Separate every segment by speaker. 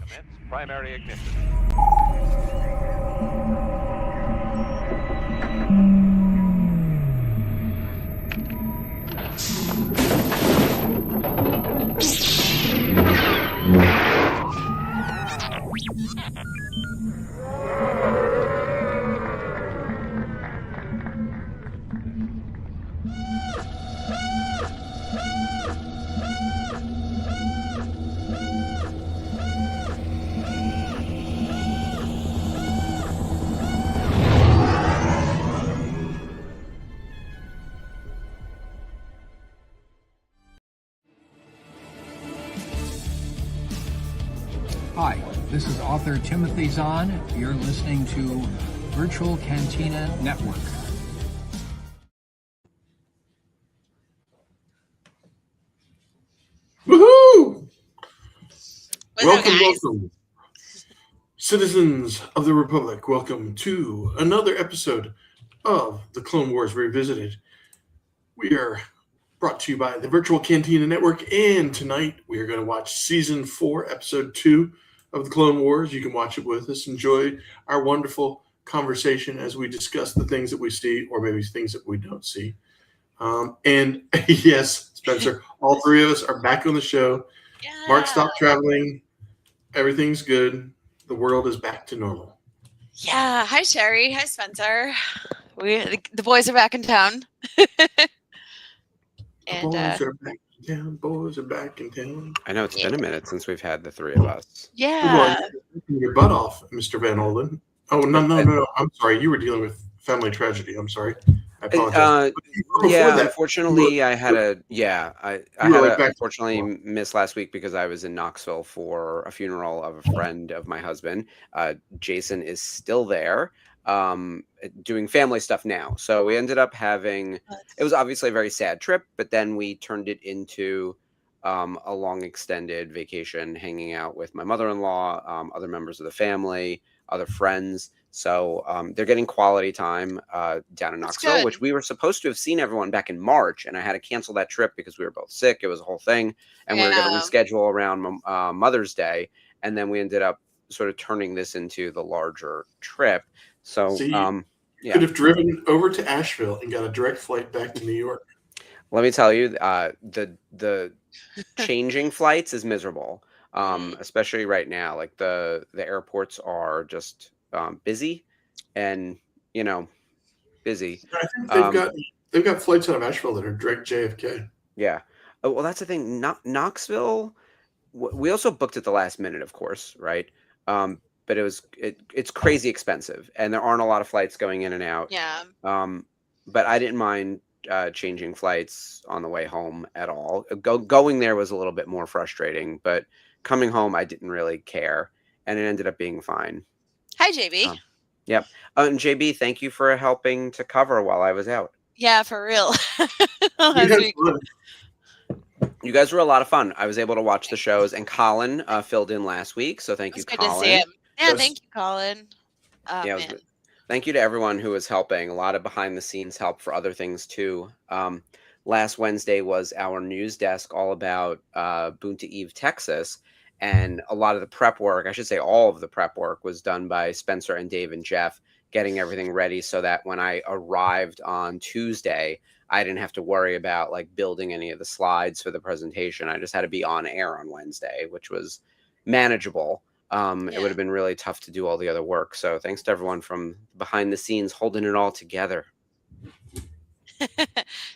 Speaker 1: Commence primary ignition.
Speaker 2: Hi, this is author Timothy Zahn. You're listening to Virtual Cantina Network.
Speaker 3: Woohoo! Welcome, citizens of the Republic. Welcome to another episode of the Clone Wars Revisited. We are brought to you by the Virtual Cantina Network, and tonight we are going to watch Season 4, Episode 2 of the Clone Wars. You can watch it with us. Enjoy our wonderful conversation as we discuss the things that we see, or maybe things that we don't see. And yes, Spencer, all three of us are back on the show. Yeah. Mark stopped traveling. Everything's good. The world is back to normal.
Speaker 4: Yeah. Hi, Sherry. Hi, Spencer. The boys are back in town.
Speaker 3: And boys are back in town. Boys are back in town.
Speaker 5: I know it's been a minute since we've had the three of us.
Speaker 4: Yeah.
Speaker 3: Your butt off, Mr. Van Olden. Oh, no. I'm sorry. You were dealing with family tragedy. I'm sorry. I apologize.
Speaker 5: Unfortunately, I had unfortunately missed last week because I was in Knoxville for a funeral of a friend of my husband. Jason is still there, doing family stuff now. So we ended up having, it was obviously a very sad trip, but then we turned it into a long extended vacation, hanging out with my mother-in-law, other members of the family, other friends. So they're getting quality time down in Knoxville, which we were supposed to have seen everyone back in March, and I had to cancel that trip because we were both sick. It was a whole thing, and we were going to reschedule around Mother's Day, and then we ended up sort of turning this into the larger trip. So
Speaker 3: you could have driven over to Asheville and got a direct flight back to New York.
Speaker 5: Let me tell you, the changing flights is miserable, especially right now. Like the airports are just busy, and busy.
Speaker 3: I think they've got flights out of Asheville that are direct JFK.
Speaker 5: Yeah. Well, that's the thing. Knoxville. We also booked at the last minute, of course, right? But it's crazy expensive, and there aren't a lot of flights going in and out.
Speaker 4: Yeah.
Speaker 5: But I didn't mind changing flights on the way home at all. Going there was a little bit more frustrating, but coming home I didn't really care, and it ended up being fine.
Speaker 4: Hi, JB.
Speaker 5: Yep. And JB, thank you for helping to cover while I was out.
Speaker 4: Yeah, for real.
Speaker 5: You guys were a lot of fun. I was able to watch the shows, and Colin filled in last week, so thank you, Colin.
Speaker 4: Good to see him. Yeah, thank you, Colin.
Speaker 5: Thank you to everyone who was helping. A lot of behind-the-scenes help for other things, too. Last Wednesday was our news desk all about Boonta Eve, Texas, and a lot of the prep work, I should say all of the prep work, was done by Spencer and Dave and Jeff, getting everything ready so that when I arrived on Tuesday, I didn't have to worry about building any of the slides for the presentation. I just had to be on air on Wednesday, which was manageable. It would have been really tough to do all the other work. So thanks to everyone from behind the scenes holding it all together.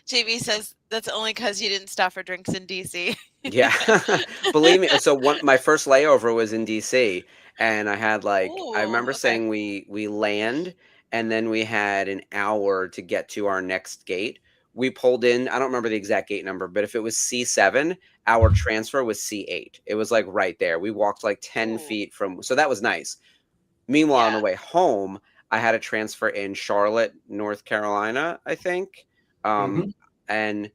Speaker 4: JB says that's only because you didn't stop for drinks in DC.
Speaker 5: Yeah, believe me. So my first layover was in DC, and I had I remember saying we land, and then we had an hour to get to our next gate. We pulled in, I don't remember the exact gate number, but if it was C7, our transfer was C8. It was right there. We walked 10 feet from, so that was nice. Meanwhile, on the way home, I had a transfer in Charlotte, North Carolina, I think. And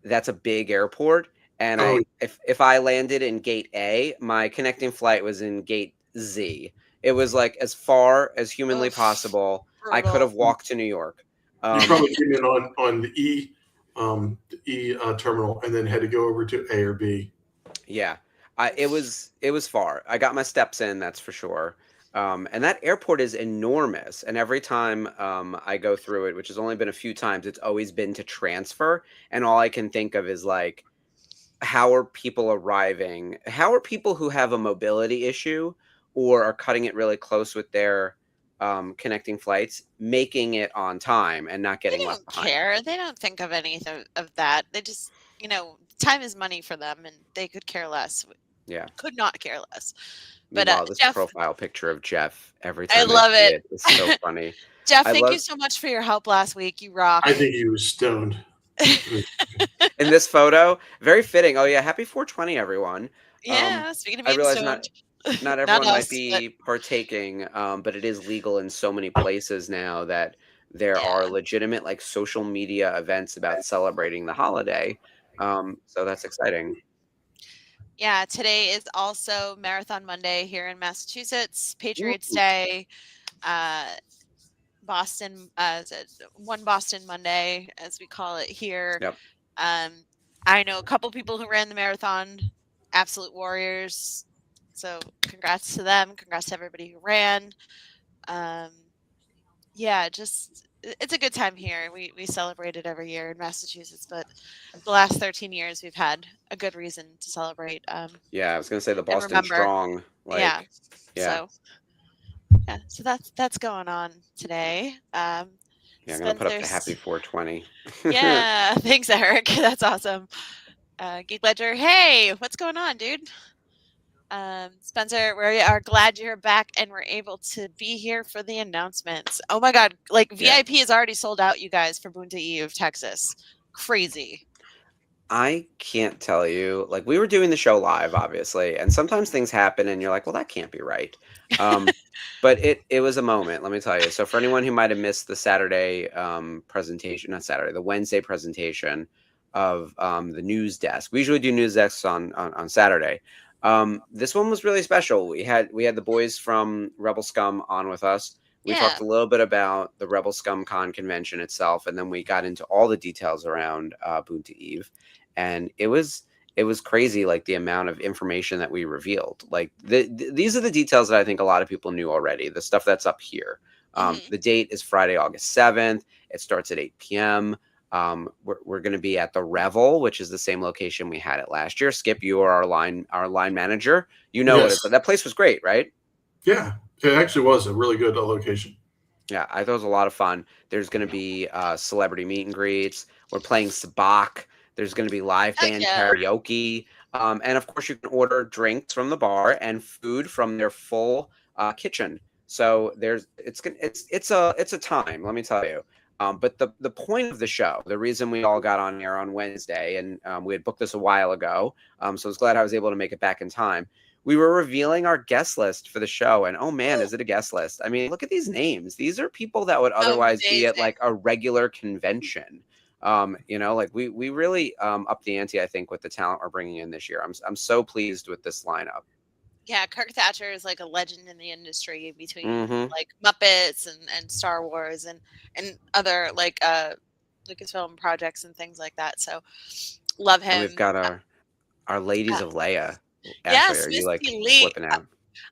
Speaker 5: that's a big airport. And if I landed in gate A, my connecting flight was in gate Z. It was as far as humanly possible. Brutal. I could have walked to New York.
Speaker 3: You probably came in on the E terminal and then had to go over to A or B.
Speaker 5: Yeah. It was far. I got my steps in, that's for sure. And that airport is enormous. And every time I go through it, which has only been a few times, it's always been to transfer. And all I can think of is like, how are people arriving? How are people who have a mobility issue or are cutting it really close with their connecting flights making it on time and not
Speaker 4: They
Speaker 5: getting
Speaker 4: don't
Speaker 5: left behind?
Speaker 4: care. They don't think of anything of that. They just, time is money for them, and they could care less.
Speaker 5: Yeah.
Speaker 4: Could not care less. But
Speaker 5: Meanwhile, this
Speaker 4: Jeff,
Speaker 5: profile picture of Jeff, every
Speaker 4: I
Speaker 5: time I
Speaker 4: love
Speaker 5: see
Speaker 4: it.
Speaker 5: it, is so funny.
Speaker 4: Jeff,
Speaker 5: I
Speaker 4: thank you
Speaker 5: love
Speaker 4: so much for your help last week. You rock.
Speaker 3: I think he was stoned.
Speaker 5: in this photo, very fitting. Oh yeah, happy 420, everyone.
Speaker 4: Yeah, speaking of
Speaker 5: I
Speaker 4: being
Speaker 5: realize
Speaker 4: stoned.
Speaker 5: not everyone might be partaking, but it is legal in so many places now that there are legitimate like social media events about celebrating the holiday. So that's exciting.
Speaker 4: Yeah, today is also Marathon Monday here in Massachusetts, Patriots
Speaker 5: Ooh.
Speaker 4: Day, Boston, one Boston Monday, as we call it here.
Speaker 5: Yep.
Speaker 4: I know a couple people who ran the marathon, absolute warriors. So congrats to them. Congrats to everybody who ran. Yeah, just it's a good time here. We celebrate it every year in Massachusetts, but the last 13 years we've had a good reason to celebrate.
Speaker 5: Yeah, I was gonna say the Boston
Speaker 4: remember,
Speaker 5: Strong. Like,
Speaker 4: yeah. So that's going on today.
Speaker 5: Yeah, I'm gonna put up the happy 420.
Speaker 4: Yeah, thanks, Eric. That's awesome. Geek Ledger, hey, what's going on, dude? Spencer, we are glad you're back and we're able to be here for the announcements. Oh my God, like VIP is already sold out, you guys, for Boonta Eve, Texas. Crazy.
Speaker 5: I can't tell you. Like, we were doing the show live, obviously, and sometimes things happen and you're like, well, that can't be right. But it was a moment, let me tell you. So for anyone who might have missed the Saturday presentation, not Saturday, the Wednesday presentation of the news desk. We usually do news desks on Saturday. This one was really special. We had the boys from Rebel Scum on with us. We talked a little bit about the Rebel Scum Con convention itself, and then we got into all the details around Boonta Eve. And it was crazy, like the amount of information that we revealed. Like these are the details that I think a lot of people knew already. The stuff that's up here. The date is Friday, August 7th. It starts at 8 p.m. We're going to be at the Revel, which is the same location we had it last year. Skip, you are our line manager. You know what that place was great, right?
Speaker 3: Yeah, it actually was a really good location.
Speaker 5: Yeah, I thought it was a lot of fun. There's going to be celebrity meet and greets. We're playing Sabak. There's going to be live band karaoke. And of course, you can order drinks from the bar and food from their full kitchen. So it's a time, let me tell you. But the point of the show, the reason we all got on here on Wednesday, and we had booked this a while ago, so I was glad I was able to make it back in time. We were revealing our guest list for the show, and oh man, is it a guest list? I mean, look at these names. These are people that would otherwise be at like a regular convention. Like we really upped the ante, I think, with the talent we're bringing in this year. I'm so pleased with this lineup.
Speaker 4: Yeah, Kirk Thatcher is like a legend in the industry between like Muppets and Star Wars and other like Lucasfilm projects and things like that. So love him.
Speaker 5: And we've got our ladies of Leia.
Speaker 4: Yes,
Speaker 5: are you like
Speaker 4: Lee.
Speaker 5: flipping out?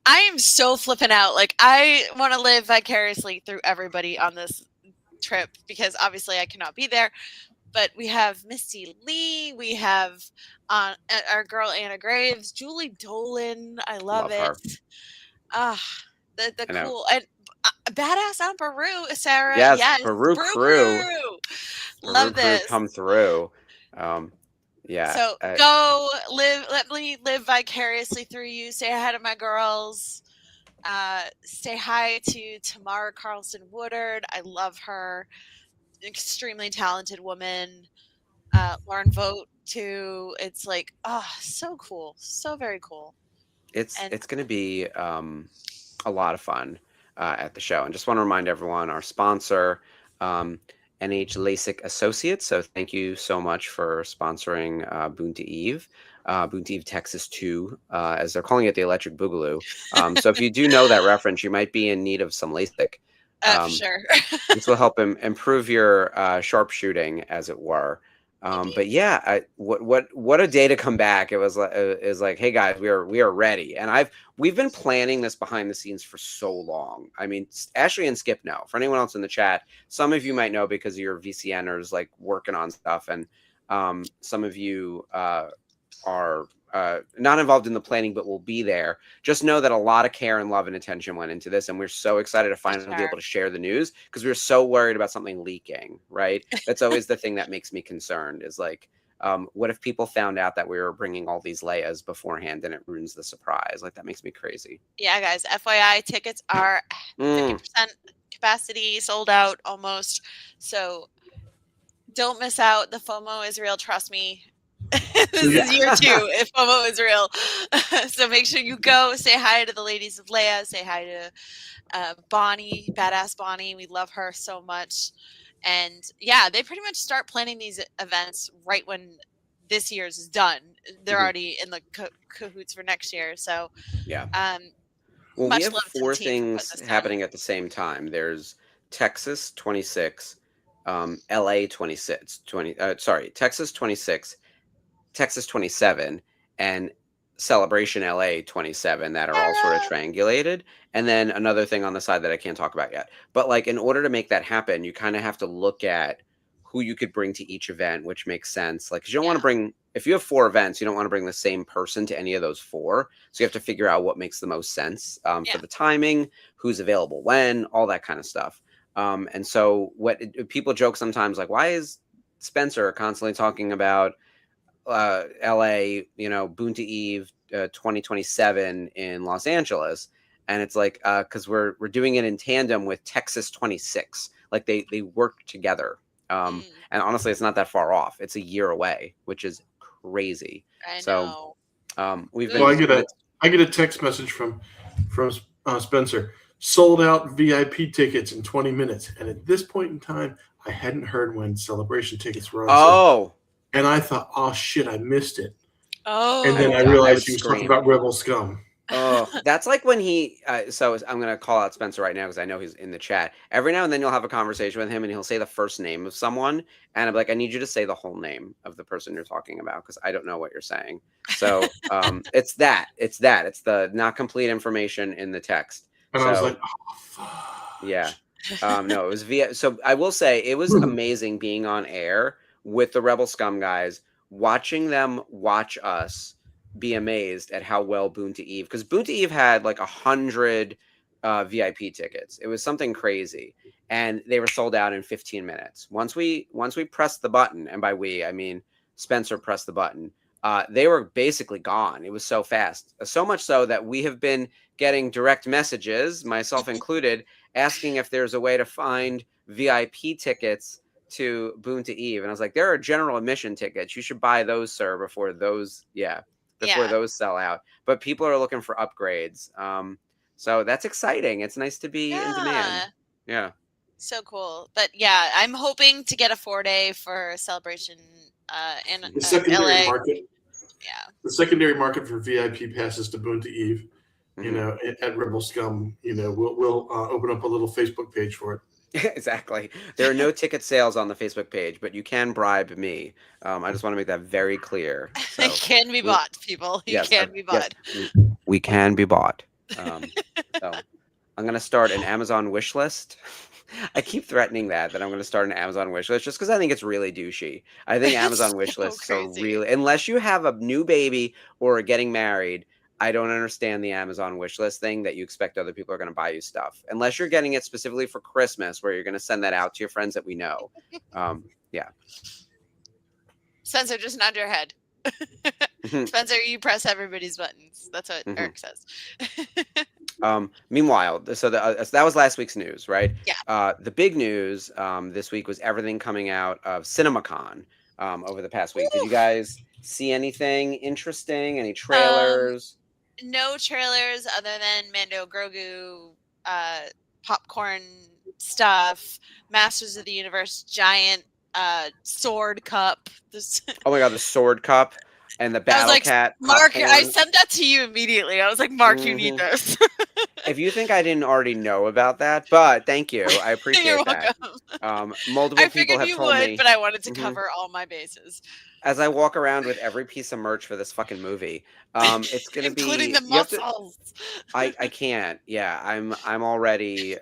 Speaker 4: I am so flipping out. Like I want to live vicariously through everybody on this trip because obviously I cannot be there. But we have Misty Lee, we have our girl Anna Graves, Julie Dolan. I love it. The cool and badass Aunt Baru, Sarah.
Speaker 5: Yes, Baru crew.
Speaker 4: Love this.
Speaker 5: Come through. Yeah.
Speaker 4: So go live. Let me live vicariously through you. Say hi to my girls. Say hi to Tamara Carlson Woodard. I love her. Extremely talented woman. Lauren Vogt too. It's like, so cool. So very cool.
Speaker 5: It's going to be a lot of fun at the show. And just want to remind everyone, our sponsor, NH LASIK Associates. So thank you so much for sponsoring Boonta Eve. Boonta Eve Texas 2, as they're calling it, the Electric Boogaloo. So if you do know that reference, you might be in need of some LASIK.
Speaker 4: Sure.
Speaker 5: This will help improve your sharpshooting, as it were. But yeah, what a day to come back. It was like, hey guys, we are ready. And we've been planning this behind the scenes for so long. I mean, Ashley and Skip know. For anyone else in the chat, some of you might know because you're VCNers like working on stuff, and some of you are not involved in the planning but will be there. Just know that a lot of care and love and attention went into this, and we're so excited to finally be able to share the news, because we were so worried about something leaking, right? That's always the thing that makes me concerned, is like, what if people found out that we were bringing all these Leias beforehand and it ruins the surprise? Like, that makes me crazy.
Speaker 4: Yeah, guys, FYI, tickets are 50% capacity, sold out almost, so don't miss out. The FOMO is real, trust me. This is year 2 if FOMO is real. So make sure you go, say hi to the ladies of Leia, say hi to Bonnie, badass Bonnie. We love her so much. And yeah, they pretty much start planning these events right when this year's is done. They're already in the cahoots for next year. So
Speaker 5: yeah.
Speaker 4: Well,
Speaker 5: we have 4 things happening at the same time. There's Texas 26, LA 26, Texas 26, Texas 27, and Celebration LA 27 that are all sort of triangulated. And then another thing on the side that I can't talk about yet. But like, in order to make that happen, you kind of have to look at who you could bring to each event, which makes sense. Like, 'cause you don't want to bring, if you have 4 events, you don't want to bring the same person to any of those 4. So you have to figure out what makes the most sense for the timing, who's available when, all that kind of stuff. And so what people joke sometimes, like, why is Spencer constantly talking about LA, Boonta Eve 2027 in Los Angeles? And it's like, because we're doing it in tandem with Texas 26. Like, they work together. And honestly, it's not that far off. It's a year away, which is crazy.
Speaker 4: I know.
Speaker 5: We've been.
Speaker 3: Well, I get a text message from Spencer. Sold out VIP tickets in 20 minutes. And at this point in time, I hadn't heard when Celebration tickets were on sale. And I thought, oh shit, I missed it.
Speaker 4: Oh.
Speaker 3: And then I realized he was talking about Rebel Scum.
Speaker 5: Oh, that's like when he. So I'm gonna call out Spencer right now because I know he's in the chat. Every now and then you'll have a conversation with him, and he'll say the first name of someone, and I'm like, I need you to say the whole name of the person you're talking about because I don't know what you're saying. So it's the not complete information in the text.
Speaker 3: And I was like, oh, fuck.
Speaker 5: Yeah. No, it was via. So I will say it was amazing being on air with the Rebel Scum guys, watching them watch us be amazed at how well Boonta Eve, because Boonta Eve had like 100 VIP tickets. It was something crazy, and they were sold out in 15 minutes. Once we pressed the button, and by we I mean Spencer pressed the button, they were basically gone. It was so fast, so much so that we have been getting direct messages, myself included, asking if there's a way to find VIP tickets to Boonta Eve. And I was like, there are general admission tickets. You should buy those, sir, before those those sell out. But people are looking for upgrades. So that's exciting. It's nice to be in demand. Yeah.
Speaker 4: So cool. But yeah, I'm hoping to get a 4-day for Celebration in
Speaker 3: the secondary
Speaker 4: LA.
Speaker 3: market.
Speaker 4: Yeah.
Speaker 3: The secondary market for VIP passes to Boonta Eve, at Rebel Scum, we'll open up a little Facebook page for it.
Speaker 5: Exactly. There are no ticket sales on the Facebook page, but you can bribe me. I just want to make that very clear. So,
Speaker 4: it can be bought, people. You can be bought.
Speaker 5: Yes, we can be bought. So I'm going to start an Amazon wish list. I keep threatening that I'm going to start an Amazon wish list just because I think it's really douchey. I think Amazon wish lists are really, unless you have a new baby or are getting married, I don't understand the Amazon wish list thing that you expect other people are going to buy you stuff. Unless you're getting it specifically for Christmas where you're going to send that out to your friends that we know. Yeah.
Speaker 4: Spencer, just nod your head. Spencer, you press everybody's buttons. That's what Eric says.
Speaker 5: Meanwhile, so that was last week's news, right?
Speaker 4: Yeah.
Speaker 5: The big news this week was everything coming out of CinemaCon over the past week. Did you guys see anything interesting? Any trailers?
Speaker 4: No trailers other than Mando Grogu, popcorn stuff, Masters of the Universe, giant sword cup.
Speaker 5: Oh my god, the sword cup and the battle cat.
Speaker 4: Mark, I sent that to you immediately. I was like, Mark, you need this.
Speaker 5: If you think I didn't already know about that, but thank you. I appreciate
Speaker 4: You're
Speaker 5: that.
Speaker 4: welcome.
Speaker 5: Multiple
Speaker 4: I
Speaker 5: people
Speaker 4: figured
Speaker 5: have
Speaker 4: you
Speaker 5: told
Speaker 4: would,
Speaker 5: me.
Speaker 4: but I wanted to
Speaker 5: Mhm.
Speaker 4: cover all my bases,
Speaker 5: As I walk around with every piece of merch for this fucking movie, it's gonna
Speaker 4: including
Speaker 5: be
Speaker 4: the
Speaker 5: you have to.
Speaker 4: muscles.
Speaker 5: I can't. Yeah, I'm already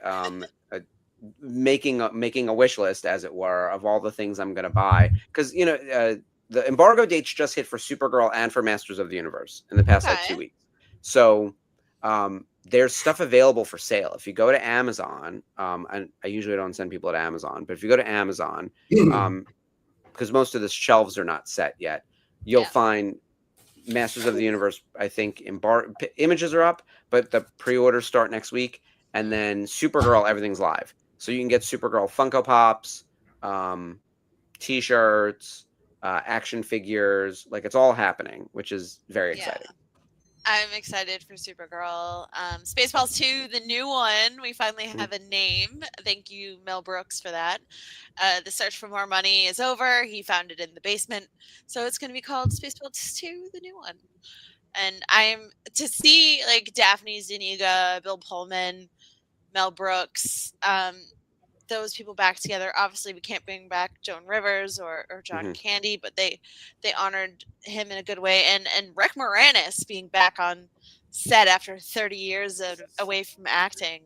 Speaker 5: making a wish list, as it were, of all the things I'm gonna buy because the embargo dates just hit for Supergirl and for Masters of the Universe in the past like
Speaker 4: Okay.
Speaker 5: 2 weeks. So there's stuff available for sale. If you go to Amazon, and I usually don't send people to Amazon, but if you go to Amazon, because most of the shelves are not set yet, you'll
Speaker 4: Yeah.
Speaker 5: find Masters of the Universe. I think images are up, but the pre-orders start next week, and then Supergirl, everything's live, so you can get Supergirl Funko Pops, T-shirts, action figures. Like it's all happening, which is very
Speaker 4: Yeah.
Speaker 5: exciting.
Speaker 4: I'm excited for Supergirl. Spaceballs 2, the new one. We finally have a name. Thank you, Mel Brooks, for that. The search for more money is over. He found it in the basement. So it's going to be called Spaceballs 2, the new one. And I'm to see like Daphne Zuniga, Bill Pullman, Mel Brooks, those people back together. Obviously, we can't bring back Joan Rivers or John Candy, but they honored him in a good way. And Rick Moranis being back on set after 30 years away from acting,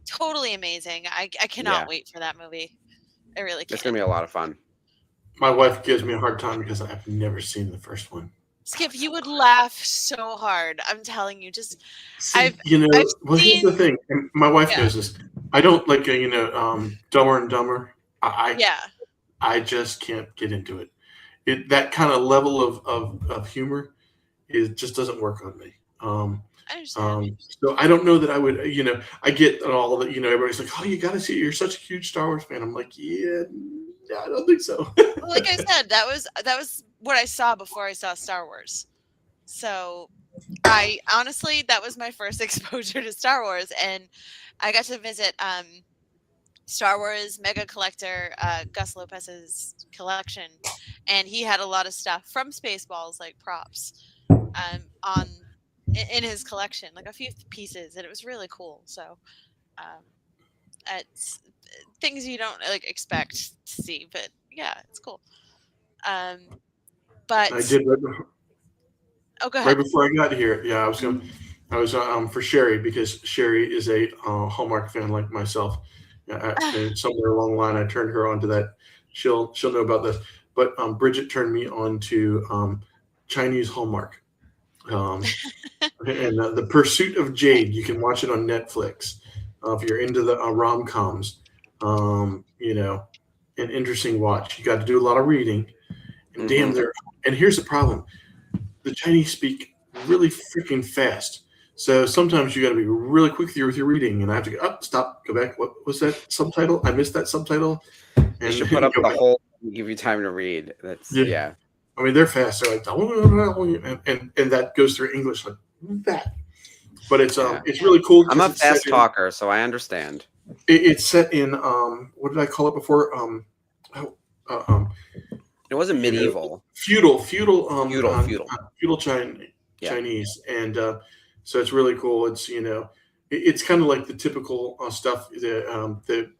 Speaker 4: totally amazing. I cannot wait for that movie. I really can't.
Speaker 5: It's gonna be a lot of fun.
Speaker 3: My wife gives me a hard time because I've never seen the first one.
Speaker 4: Skip, you would laugh so hard. I'm telling you. Just
Speaker 3: See,
Speaker 4: I've
Speaker 3: well, here's
Speaker 4: seen,
Speaker 3: the thing. And my wife
Speaker 4: yeah,
Speaker 3: knows this. I don't like Dumber and Dumber.
Speaker 4: yeah.
Speaker 3: I just can't get into it. That kind of level of humor just doesn't work on me.
Speaker 4: I understand.
Speaker 3: So I don't know that I would. I get all that. Everybody's like, "Oh, you got to see it. You're such a huge Star Wars fan." I'm like, yeah, I don't think so.
Speaker 4: Well, like I said, that was what I saw before I saw Star Wars. So I honestly, that was my first exposure to Star Wars, and I got to visit Star Wars mega collector Gus Lopez's collection, and he had a lot of stuff from Spaceballs, like props, on in his collection, like a few pieces, and it was really cool. So it's things you don't like expect to see, but yeah, it's cool. But
Speaker 3: I did
Speaker 4: oh, go
Speaker 3: right
Speaker 4: ahead.
Speaker 3: before I got here. Yeah, I was for Sherry because Sherry is a Hallmark fan like myself. And somewhere along the line, I turned her on to that. She'll know about this. But Bridget turned me on to Chinese Hallmark. And The Pursuit of Jade. You can watch it on Netflix if you're into the rom-coms. An interesting watch. You got to do a lot of reading. And damn, and here's the problem. The Chinese speak really freaking fast. So sometimes you got to be really quick with your reading, and I have to go up, stop, go back. What was that subtitle? I missed that subtitle.
Speaker 5: And
Speaker 3: you
Speaker 5: should put up the whole, give you time to read. That's yeah.
Speaker 3: I mean, they're fast. They're like, and that goes through English like that. But it's really cool.
Speaker 5: I'm a fast talker, so I understand.
Speaker 3: It's set in what did I call it before?
Speaker 5: It wasn't medieval.
Speaker 3: Feudal Chinese, and so it's really cool. It's kind of like the typical stuff. The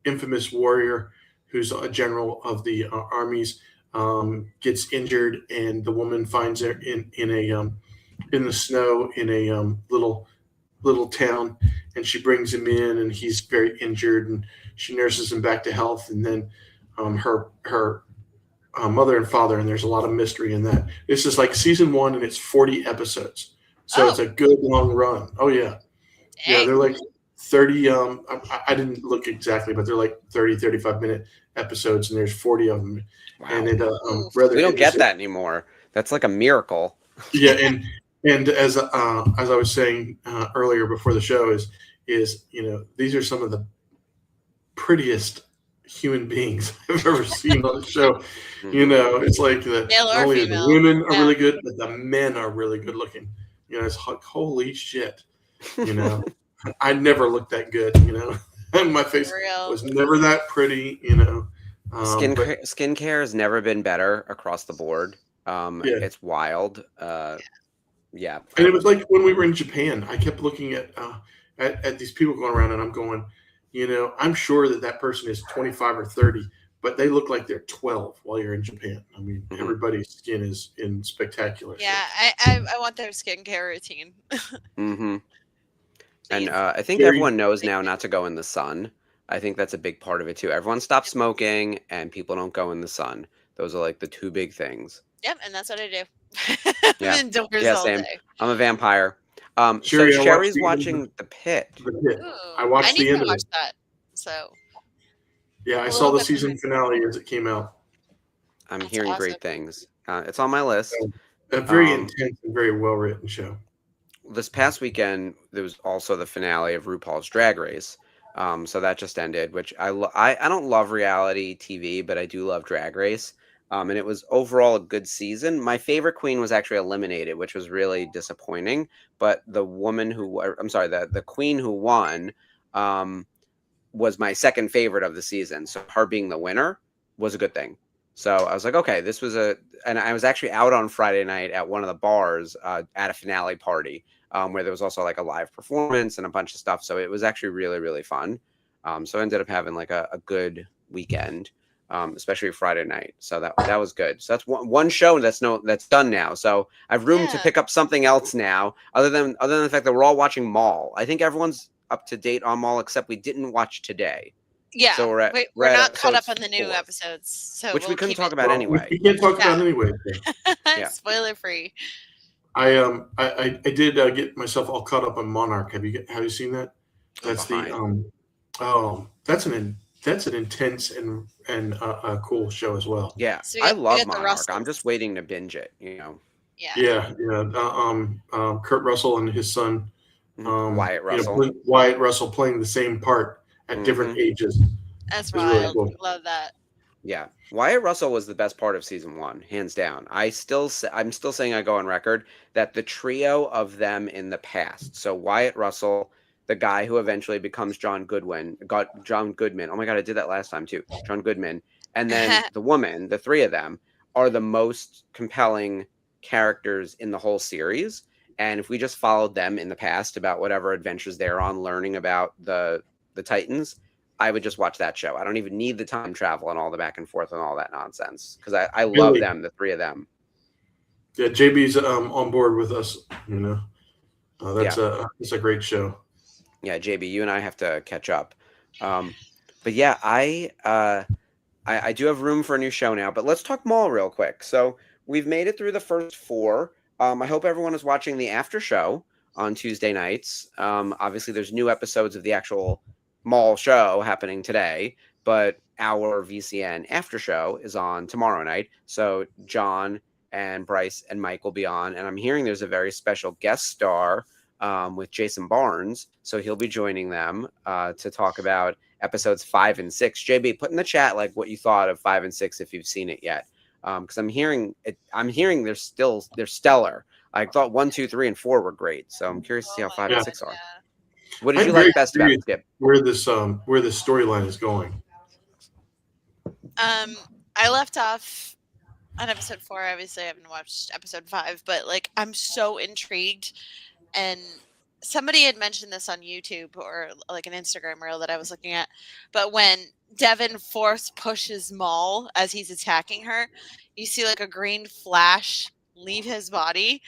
Speaker 3: infamous warrior, who's a general of the armies, gets injured, and the woman finds her in the snow in a little town, and she brings him in, and he's very injured, and she nurses him back to health, and then her mother and father, and there's a lot of mystery in that. This is like season 1, and it's 40 episodes, so it's a good long run. Oh yeah. Yeah, they're like 30. I didn't look exactly, but they're like 30-35 minute episodes, and there's 40 of them. Wow. And
Speaker 5: we don't get that anymore. That's like a miracle.
Speaker 3: Yeah, and as I was saying earlier before the show is these are some of the prettiest human beings I've ever seen on the show. It's like not only the women are really good, but the men are really good looking. It's like, holy shit. I never looked that good. And my face was never that pretty.
Speaker 5: Skincare has never been better across the board. It's wild. Yeah.
Speaker 3: And it was like when we were in Japan, I kept looking at these people going around, and I'm going, I'm sure that person is 25 or 30, but they look like they're 12 while you're in Japan. I mean, everybody's skin is in spectacular shape.
Speaker 4: Yeah, I want their skincare routine.
Speaker 5: Mm-hmm. And
Speaker 4: Please.
Speaker 5: I think
Speaker 3: Very-
Speaker 5: everyone knows now not to go in the sun. I think that's a big part of it too. Everyone stops smoking and people don't go in the sun. Those are like the two big things.
Speaker 4: Yep, and that's what I do.
Speaker 5: Yeah.
Speaker 4: I'm indoors
Speaker 5: Yeah,
Speaker 4: all
Speaker 5: same.
Speaker 4: day.
Speaker 5: I'm a vampire. So
Speaker 3: Sherry, I watched
Speaker 5: Sherry's
Speaker 3: the end of
Speaker 5: watching The Pit.
Speaker 3: The Pit.
Speaker 4: Ooh,
Speaker 3: I watched
Speaker 4: need
Speaker 3: the end
Speaker 4: to
Speaker 3: of
Speaker 4: watch
Speaker 3: it.
Speaker 4: that. So
Speaker 3: Yeah, I
Speaker 4: a
Speaker 3: saw
Speaker 4: little
Speaker 3: the
Speaker 4: bit
Speaker 3: season
Speaker 4: behind.
Speaker 3: finale as it came out.
Speaker 5: I'm
Speaker 4: That's
Speaker 5: hearing
Speaker 4: awesome.
Speaker 5: great things. It's on my list.
Speaker 3: A very intense and very well written show.
Speaker 5: This past weekend, there was also the finale of RuPaul's Drag Race. So that just ended, which I don't love reality TV, but I do love Drag Race. And it was overall a good season. My favorite queen was actually eliminated, which was really disappointing. But the woman the queen who won, was my second favorite of the season. So her being the winner was a good thing. So I was like, okay, and I was actually out on Friday night at one of the bars at a finale party where there was also like a live performance and a bunch of stuff. So it was actually really, really fun. So I ended up having like a good weekend, especially Friday night. So that was good. So that's one show that's done now. So I have room to pick up something else now, other than the fact that we're all watching Mall. I think everyone's up to date on Mall except we didn't watch today.
Speaker 4: Yeah,
Speaker 5: So
Speaker 4: we're not caught up
Speaker 5: episode
Speaker 4: on the new
Speaker 5: 4,
Speaker 4: episodes, so
Speaker 5: which we
Speaker 4: we'll
Speaker 5: couldn't
Speaker 4: keep
Speaker 5: talk
Speaker 4: it
Speaker 5: about anyway.
Speaker 3: We can't talk about anyway.
Speaker 5: Yeah.
Speaker 4: spoiler free.
Speaker 3: I did get myself all caught up on Monarch. Have you seen that? That's that's an intense and a cool show as well.
Speaker 5: Yeah,
Speaker 4: So
Speaker 5: I
Speaker 4: we
Speaker 5: love
Speaker 4: got the
Speaker 5: Monarch. I'm
Speaker 4: Russells.
Speaker 5: just waiting to binge it.
Speaker 4: Yeah.
Speaker 3: Kurt Russell and his son,
Speaker 5: Wyatt Russell.
Speaker 3: Wyatt Russell playing the same part at different ages.
Speaker 4: That's
Speaker 3: It's really
Speaker 4: wild.
Speaker 3: cool.
Speaker 4: Love that.
Speaker 5: Yeah, Wyatt Russell was the best part of season 1, hands down. I'm still saying, I go on record that the trio of them in the past. So Wyatt Russell, the guy who eventually becomes John Goodman. Oh my God, I did that last time too. John Goodman, and then the woman. The three of them are the most compelling characters in the whole series. And if we just followed them in the past about whatever adventures they're on, learning about the Titans, I would just watch that show. I don't even need the time travel and all the back and forth and all that nonsense because I love them, the three of them.
Speaker 3: Yeah, JB's on board with us. That's a great show.
Speaker 5: Yeah, JB, you and I have to catch up. But yeah, I do have room for a new show now. But let's talk Mall real quick. So we've made it through the first 4. I hope everyone is watching the after show on Tuesday nights. Obviously, there's new episodes of the actual Mall show happening today, but our VCN after show is on tomorrow night. So John and Bryce and Mike will be on, and I'm hearing there's a very special guest star with Jason Barnes, so he'll be joining them to talk about episodes 5 and 6. JB, put in the chat like what you thought of 5 and 6 if you've seen it yet, because I'm hearing they're stellar. I thought 1, 2, 3, and 4 were great, so I'm curious to see how 5 and 6 are.
Speaker 4: Yeah.
Speaker 5: What did you like best about it, Skip?
Speaker 3: Where this storyline is going?
Speaker 4: I left off on episode 4. Obviously, I haven't watched episode 5, but like I'm so intrigued. And somebody had mentioned this on YouTube or like an Instagram reel that I was looking at. But when Devin force pushes Maul as he's attacking her, you see like a green flash leave his body,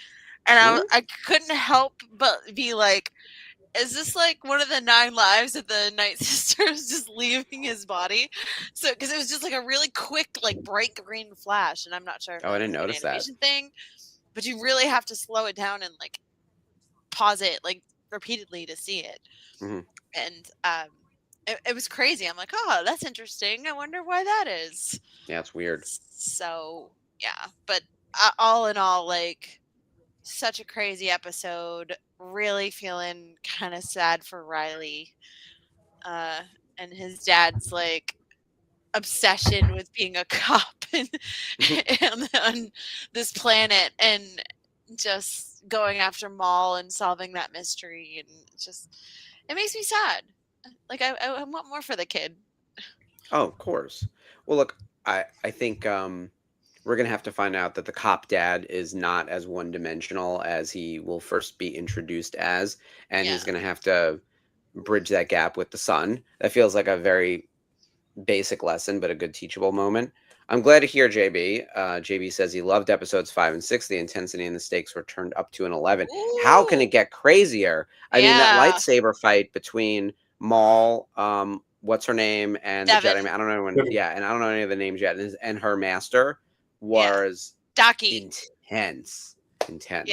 Speaker 4: and I couldn't help but be like, is this like one of the 9 lives of the Night Sisters just leaving his body? So, because it was just like a really quick, like bright green flash, and I'm not sure if
Speaker 5: I didn't
Speaker 4: it's
Speaker 5: notice
Speaker 4: an animation thing, but you really have to slow it down and like pause it like repeatedly to see it. And it was crazy. I'm like, oh, that's interesting. I wonder why that is.
Speaker 5: Yeah, it's weird.
Speaker 4: So yeah, but all in all, like, such a crazy episode. Really feeling kind of sad for Riley and his dad's like obsession with being a cop on this planet, and just going after Maul and solving that mystery, and just it makes me sad. Like I want more for the kid.
Speaker 5: Oh, of course. Well, look, I think we're going to have to find out that the cop dad is not as one-dimensional as he will first be introduced as, and he's going to have to bridge that gap with the son. That feels like a very basic lesson, but a good teachable moment. I'm glad to hear JB. JB says he loved episodes 5 and 6. The intensity and the stakes were turned up to an 11. How can it
Speaker 4: Ooh,
Speaker 5: get crazier? I mean, that
Speaker 4: yeah,
Speaker 5: lightsaber fight between Maul, what's her name, and the Jedi.
Speaker 4: Devin.
Speaker 5: I don't know when. Yeah, and I don't know any of the names yet. And her master
Speaker 4: Yeah,
Speaker 5: was
Speaker 4: Daki.
Speaker 5: intense.
Speaker 4: Yeah.
Speaker 5: Intense.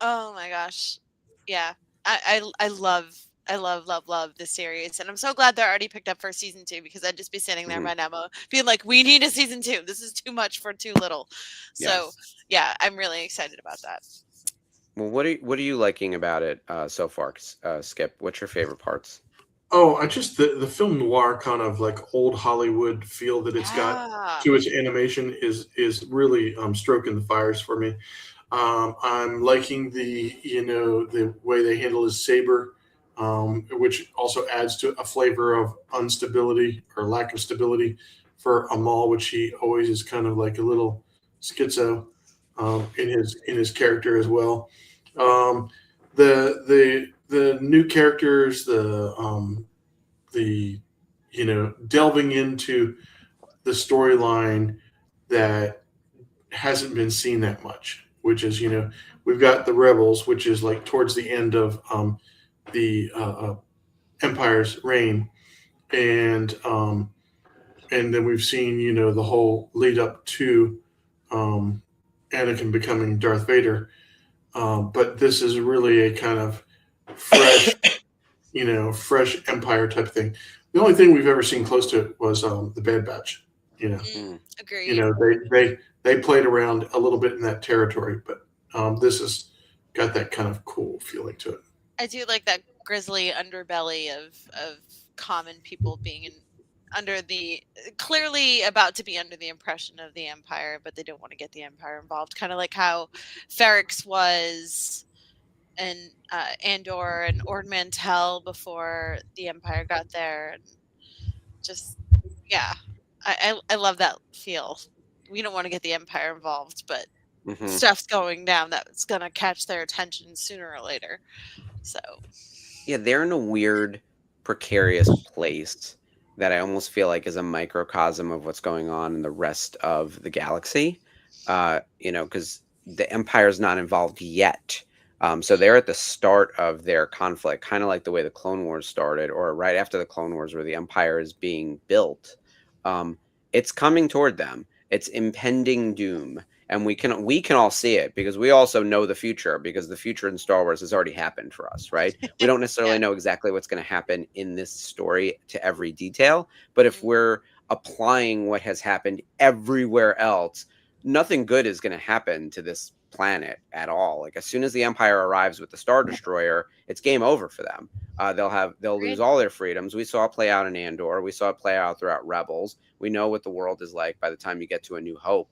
Speaker 4: Oh my gosh. Yeah. I love this series. And I'm so glad they're already picked up for season 2 because I'd just be sitting there by now being like, we need a season 2. This is too much for too little. So
Speaker 5: Yes.
Speaker 4: yeah, I'm really excited about that.
Speaker 5: Well, what are you liking about it so far, Skip? What's your favorite parts?
Speaker 3: Oh, I just the film noir kind of like old Hollywood feel that it's got
Speaker 4: Yeah.
Speaker 3: to its animation is really stroking the fires for me. I'm liking the way they handle his saber, which also adds to a flavor of instability or lack of stability for Amal, which he always is kind of like a little schizo in his character as well. Um, the new characters, the delving into the storyline that hasn't been seen that much, which is we've got the rebels, which is like towards the end of the Empire's reign, and and then we've seen the whole lead up to um, Anakin becoming Darth Vader. But this is really a kind of fresh, fresh Empire type thing. The only thing we've ever seen close to it was the Bad Batch. You know,
Speaker 4: Agreed.
Speaker 3: they played around a little bit in that territory, but this has got that kind of cool feeling to it.
Speaker 4: I do like that grisly underbelly of common people being under the clearly about to be under the impression of the Empire, but they don't want to get the Empire involved. Kind of like how Ferrex was and Andor and Ord Mantell before the Empire got there. And just yeah, I love that feel. We don't want to get the Empire involved, but stuff's going down that's gonna catch their attention sooner or later. So
Speaker 5: Yeah, they're in a weird, precarious place that I almost feel like is a microcosm of what's going on in the rest of the galaxy. Because the Empire's not involved yet. So they're at the start of their conflict, kind of like the way the Clone Wars started, or right after the Clone Wars, where the Empire is being built. It's coming toward them. It's impending doom, and we can all see it because we also know the future, because the future in Star Wars has already happened for us, right? We don't necessarily
Speaker 4: yeah.
Speaker 5: know exactly what's going to happen in this story to every detail, but if we're applying what has happened everywhere else, nothing good is going to happen to this planet at all. Like as soon as the Empire arrives with the Star Destroyer, it's game over for them. They'll lose
Speaker 4: Agreed.
Speaker 5: all their freedoms. We saw it play out in Andor. We saw it play out throughout Rebels. We know what the world is like by the time you get to A New Hope.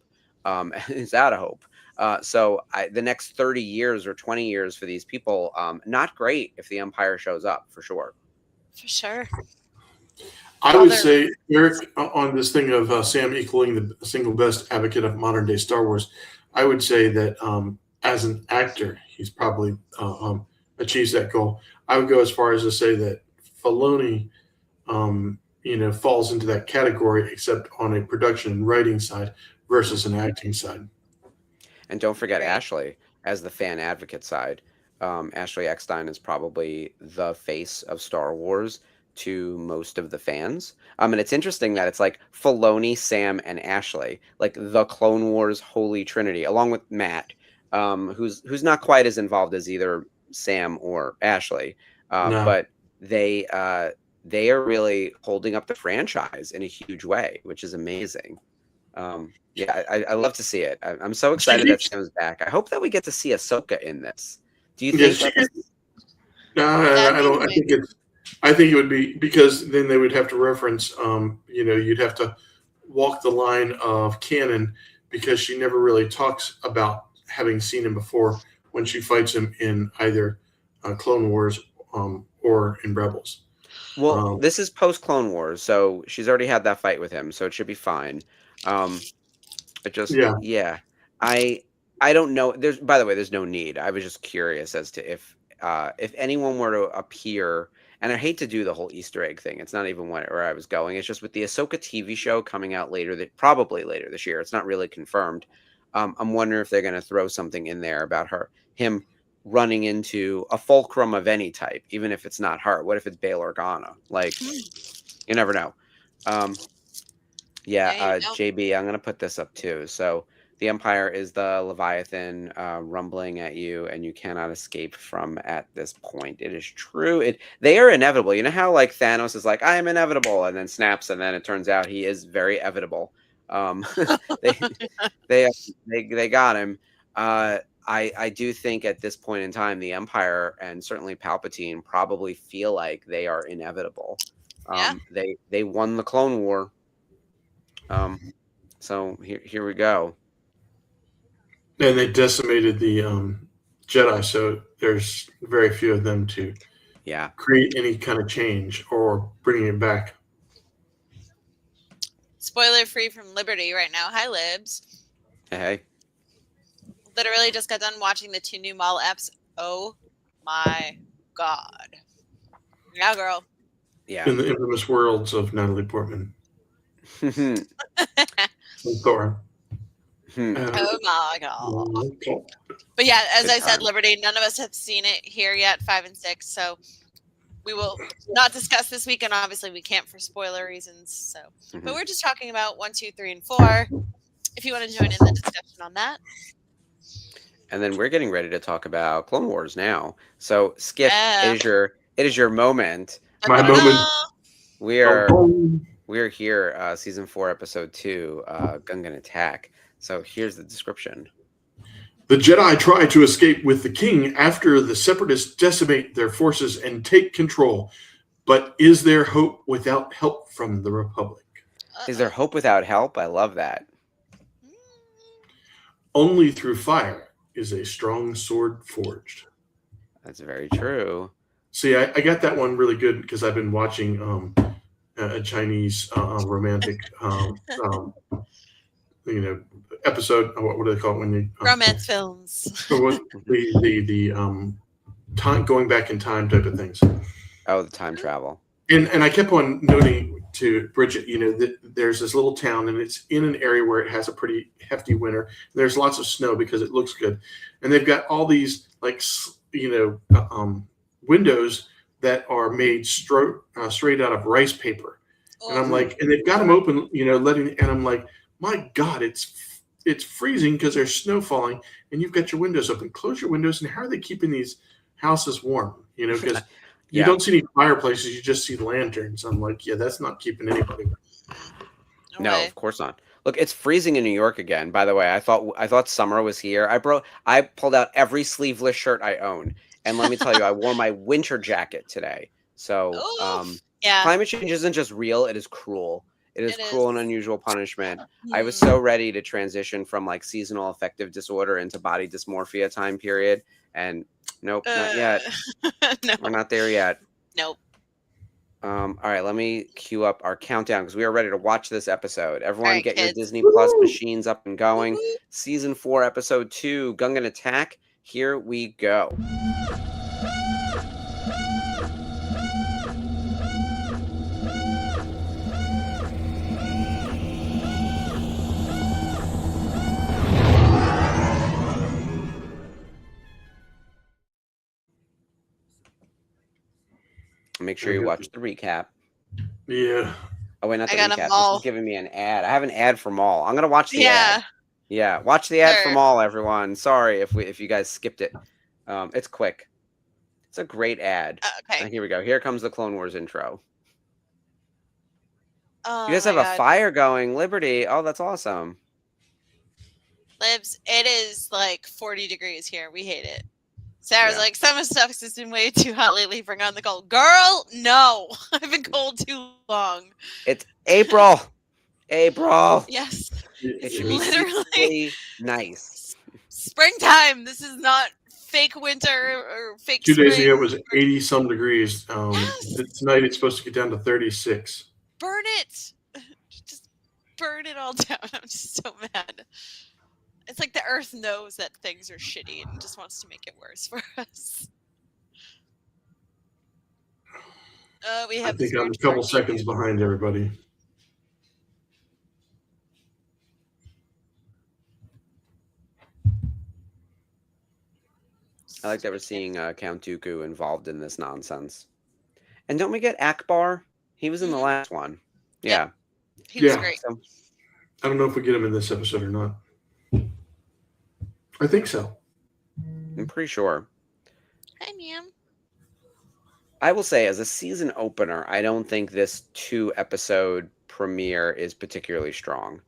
Speaker 5: Is out of hope. The next 30 years or 20 years for these people, not great if the Empire shows up, for sure.
Speaker 4: For sure.
Speaker 3: I would say, Eric, on this thing of Sam equaling the single best advocate of modern day Star Wars, I would say that as an actor, he's probably achieves that goal. I would go as far as to say that Filoni, falls into that category, except on a production and writing side versus an acting side.
Speaker 5: And don't forget
Speaker 4: Right.
Speaker 5: Ashley as the fan advocate side. Ashley Eckstein is probably the face of Star Wars to most of the fans. And it's interesting that it's like Filoni, Sam, and Ashley, like the Clone Wars holy trinity, along with Matt, who's not quite as involved as either Sam or Ashley,
Speaker 3: No.
Speaker 5: but they are really holding up the franchise in a huge way, which is amazing. I love to see it. I'm so excited that Sam's back. I hope that we get to see Ahsoka in this. Do you think?
Speaker 3: No, I don't. I think it would be, because then they would have to reference. You'd have to walk the line of canon, because she never really talks about having seen him before when she fights him in either Clone Wars or in Rebels.
Speaker 5: Well, this is post Clone Wars, so she's already had that fight with him, so it should be fine. I don't know. By the way, there's no need. I was just curious as to if if anyone were to appear, and I hate to do the whole Easter egg thing. It's not even where I was going. It's just with the Ahsoka TV show coming out probably later this year. It's not really confirmed. I'm wondering if they're going to throw something in there about him running into a fulcrum of any type, even if it's not her. What if it's Bail Organa? Like, you never know. JB, I'm going to put this up too. So the Empire is the Leviathan rumbling at you, and you cannot escape from at this point. It is true. They are inevitable. You know how like Thanos is like, I am inevitable, and then snaps, and then it turns out he is very evitable. They got him. I do think at this point in time, the Empire and certainly Palpatine probably feel like they are inevitable. They won the Clone War. So here we go.
Speaker 3: And they decimated the Jedi, so there's very few of them to create any kind of change or bringing it back.
Speaker 4: Spoiler free from Liberty right now. Hi, Libs.
Speaker 5: Hey.
Speaker 4: Literally just got done watching the 2 new Maul eps. Oh my god. Yeah, girl.
Speaker 5: Yeah.
Speaker 3: In the infamous worlds of Natalie Portman. And Thor.
Speaker 4: Oh my god. But yeah, as I said, Liberty, none of us have seen it here yet, 5 and 6. So we will not discuss this week, and obviously we can't for spoiler reasons. So, but we're just talking about 1, 2, 3, and 4. If you want to join in the discussion on that.
Speaker 5: And then we're getting ready to talk about Clone Wars now. So Skip, it is your moment.
Speaker 3: My moment.
Speaker 5: We're here, season 4, episode 2, Gungan Attack. So here's the description.
Speaker 3: The Jedi try to escape with the king after the Separatists decimate their forces and take control. But is there hope without help from the Republic?
Speaker 5: Is there hope without help? I love that.
Speaker 3: Only through fire is a strong sword forged.
Speaker 5: That's very true.
Speaker 3: See, I got that one really good because I've been watching a Chinese romantic episode. What do they call it when you
Speaker 4: romance films?
Speaker 3: The time going back in time type of things.
Speaker 5: Oh, the time travel.
Speaker 3: And I kept on noting to Bridget, that there's this little town and it's in an area where it has a pretty hefty winter. There's lots of snow because it looks good, and they've got all these windows that are made straight out of rice paper. And I'm like, and they've got them open, and I'm like, my God, it's freezing because there's snow falling, and you've got your windows open. Close your windows, and how are they keeping these houses warm? Because you don't see any fireplaces, you just see lanterns. I'm like, yeah, that's not keeping anybody warm.
Speaker 5: No, of course not. Look, it's freezing in New York again. By the way, I thought summer was here. I pulled out every sleeveless shirt I own, and let me tell you, I wore my winter jacket today. So, climate change isn't just real; it is cruel. It is cruel and unusual punishment. I was so ready to transition from like seasonal affective disorder into body dysmorphia time period, and nope, not yet.
Speaker 4: No.
Speaker 5: We're not there yet.
Speaker 4: Nope.
Speaker 5: All right, let me cue up our countdown because we are ready to watch this episode. Everyone,
Speaker 4: right,
Speaker 5: get
Speaker 4: kids.
Speaker 5: your Disney Plus machines up and going. Season 4, episode 2, Gungan Attack. Here we go. Make sure you watch the recap.
Speaker 3: Yeah.
Speaker 5: Oh, wait, not the
Speaker 4: I got
Speaker 5: recap.
Speaker 4: Maul.
Speaker 5: This is giving me an ad. I have an ad for Maul. I'm going to watch the ad. Yeah, watch the ad for Maul, everyone. Sorry if you guys skipped it. It's quick. It's a great ad.
Speaker 4: Okay.
Speaker 5: Here we go. Here comes the Clone Wars intro.
Speaker 4: Oh,
Speaker 5: you guys have a fire going. Liberty. Oh, that's awesome.
Speaker 4: Libs, it is like 40 degrees here. We hate it. Sarah's like, summer stuff has been way too hot lately. Bring on the cold. Girl, no. I've been cold too long.
Speaker 5: It's April. April.
Speaker 4: Yes.
Speaker 5: It should be
Speaker 4: literally
Speaker 5: nice.
Speaker 4: Springtime. This is not fake winter or fake
Speaker 3: 2 days
Speaker 4: spring.
Speaker 3: ago it was 80 some degrees. Tonight it's supposed to get down to 36.
Speaker 4: Burn it. Just burn it all down. I'm just so mad. It's like the earth knows that things are shitty and just wants to make it worse for us. We
Speaker 3: I
Speaker 4: have this
Speaker 3: think I'm
Speaker 4: weird
Speaker 3: a couple
Speaker 4: sparky
Speaker 3: seconds
Speaker 4: dude.
Speaker 3: behind everybody.
Speaker 5: I like that we're seeing Count Dooku involved in this nonsense. And don't we get Akbar? He was in the
Speaker 4: Mhm.
Speaker 5: last one.
Speaker 4: Yep.
Speaker 5: Yeah.
Speaker 4: He was
Speaker 3: Yeah.
Speaker 4: great.
Speaker 5: So,
Speaker 3: I don't know if we get him in this episode or not. I think so.
Speaker 5: I'm pretty sure.
Speaker 4: Hi, ma'am.
Speaker 5: I will say, as a season opener, I don't think this 2-episode premiere is particularly strong.